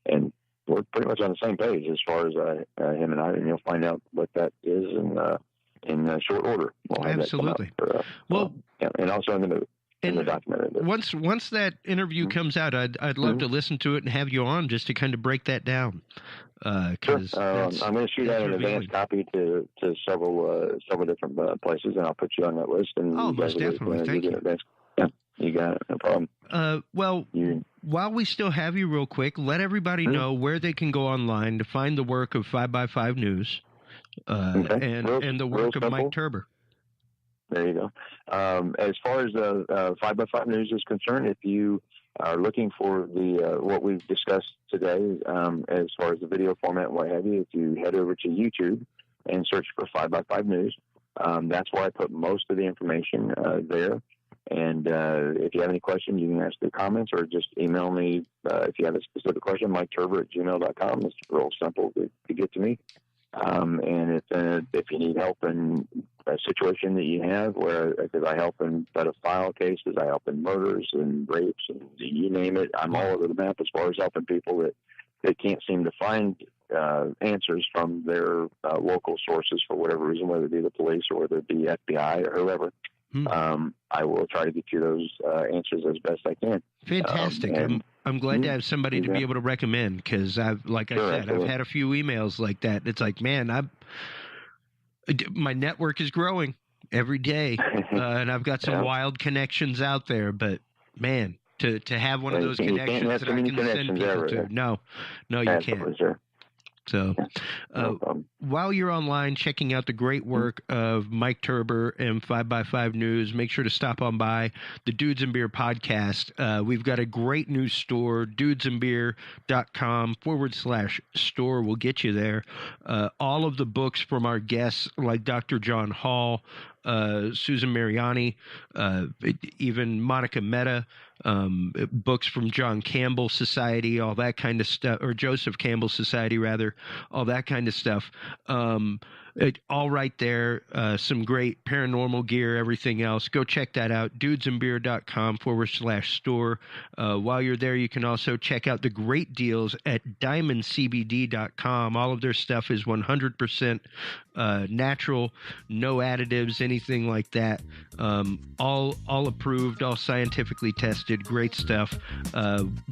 S4: and we're pretty much on the same page as far as him and I, and find out what that is in short order. We'll
S3: Absolutely.
S4: And also in the movie.
S3: And once that interview comes out, I'd love to listen to it and have you on just to kind of break that down.
S4: Sure. I'm going to shoot out an advanced copy to several different places, and I'll put you on that list. And
S3: most definitely. Thank you.
S4: Yeah, you got it. No problem.
S3: While we still have you, real quick, let everybody know where they can go online to find the work of 5x5News and the work of Mike Turber.
S4: There you go. As far as the 5x5News is concerned, if you are looking for the what we've discussed today, as far as the video format and what have you, if you head over to YouTube and search for 5x5News, that's where I put most of the information there. And if you have any questions, you can ask the comments or just email me if you have a specific question, MikeTurber@gmail.com. It's real simple to get to me. And if you need help in a situation that you have, because I help in pedophile cases, I help in murders and rapes, and you name it, I'm all over the map as far as helping people that can't seem to find answers from their local sources for whatever reason, whether it be the police or whether it be FBI or whoever. I will try to get you those answers as best I can.
S3: Fantastic. I'm glad to have somebody to be able to recommend, because I've had a few emails like that. It's like, man, my network is growing every day, and I've got some wild connections out there. But man, to have one of those connections that I can send people to, no, you can't.
S4: Sure.
S3: So while you're online checking out the great work of Mike Turber and 5x5News, make sure to stop on by the Dudes and Beer podcast. We've got a great new store, dudesandbeer.com/store will get you there. All of the books from our guests, like Dr. John Hall, Susan Mariani, even Monica Mehta, books from John Campbell Society, all that kind of stuff, or Joseph Campbell Society, rather, all that kind of stuff. All right there. Some great paranormal gear, everything else. Go check that out. dudesandbeer.com/store. While you're there, you can also check out the great deals at diamondcbd.com. All of their stuff is 100% natural, no additives, anything like that. All approved, all scientifically tested. Great stuff.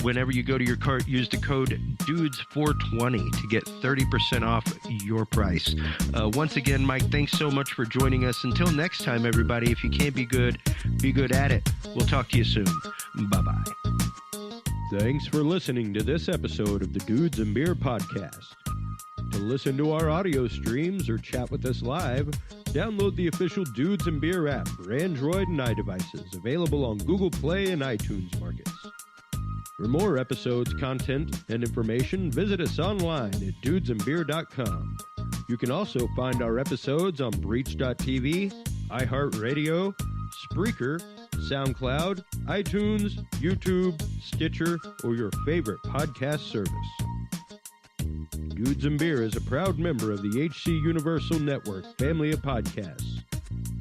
S3: Whenever you go to your cart, use the code DUDES420 to get 30% off your price. Once again, Mike, thanks so much for joining us. Until next time, everybody, if you can't be good at it. We'll talk to you soon. Bye-bye.
S2: Thanks for listening to this episode of the Dudes and Beer podcast. To listen to our audio streams or chat with us live, download the official Dudes and Beer app for Android and iDevices, available on Google Play and iTunes markets. For more episodes, content, and information, visit us online at dudesandbeer.com. You can also find our episodes on Breach.tv, iHeartRadio, Spreaker, SoundCloud, iTunes, YouTube, Stitcher, or your favorite podcast service. Dudes and Beer is a proud member of the HC Universal Network family of podcasts.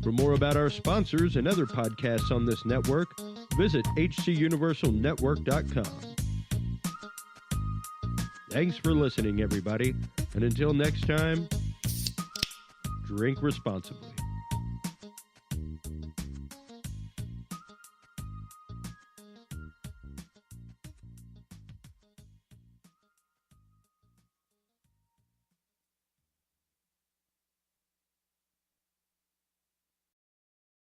S2: For more about our sponsors and other podcasts on this network, visit hcuniversalnetwork.com. Thanks for listening, everybody, and until next time, drink responsibly.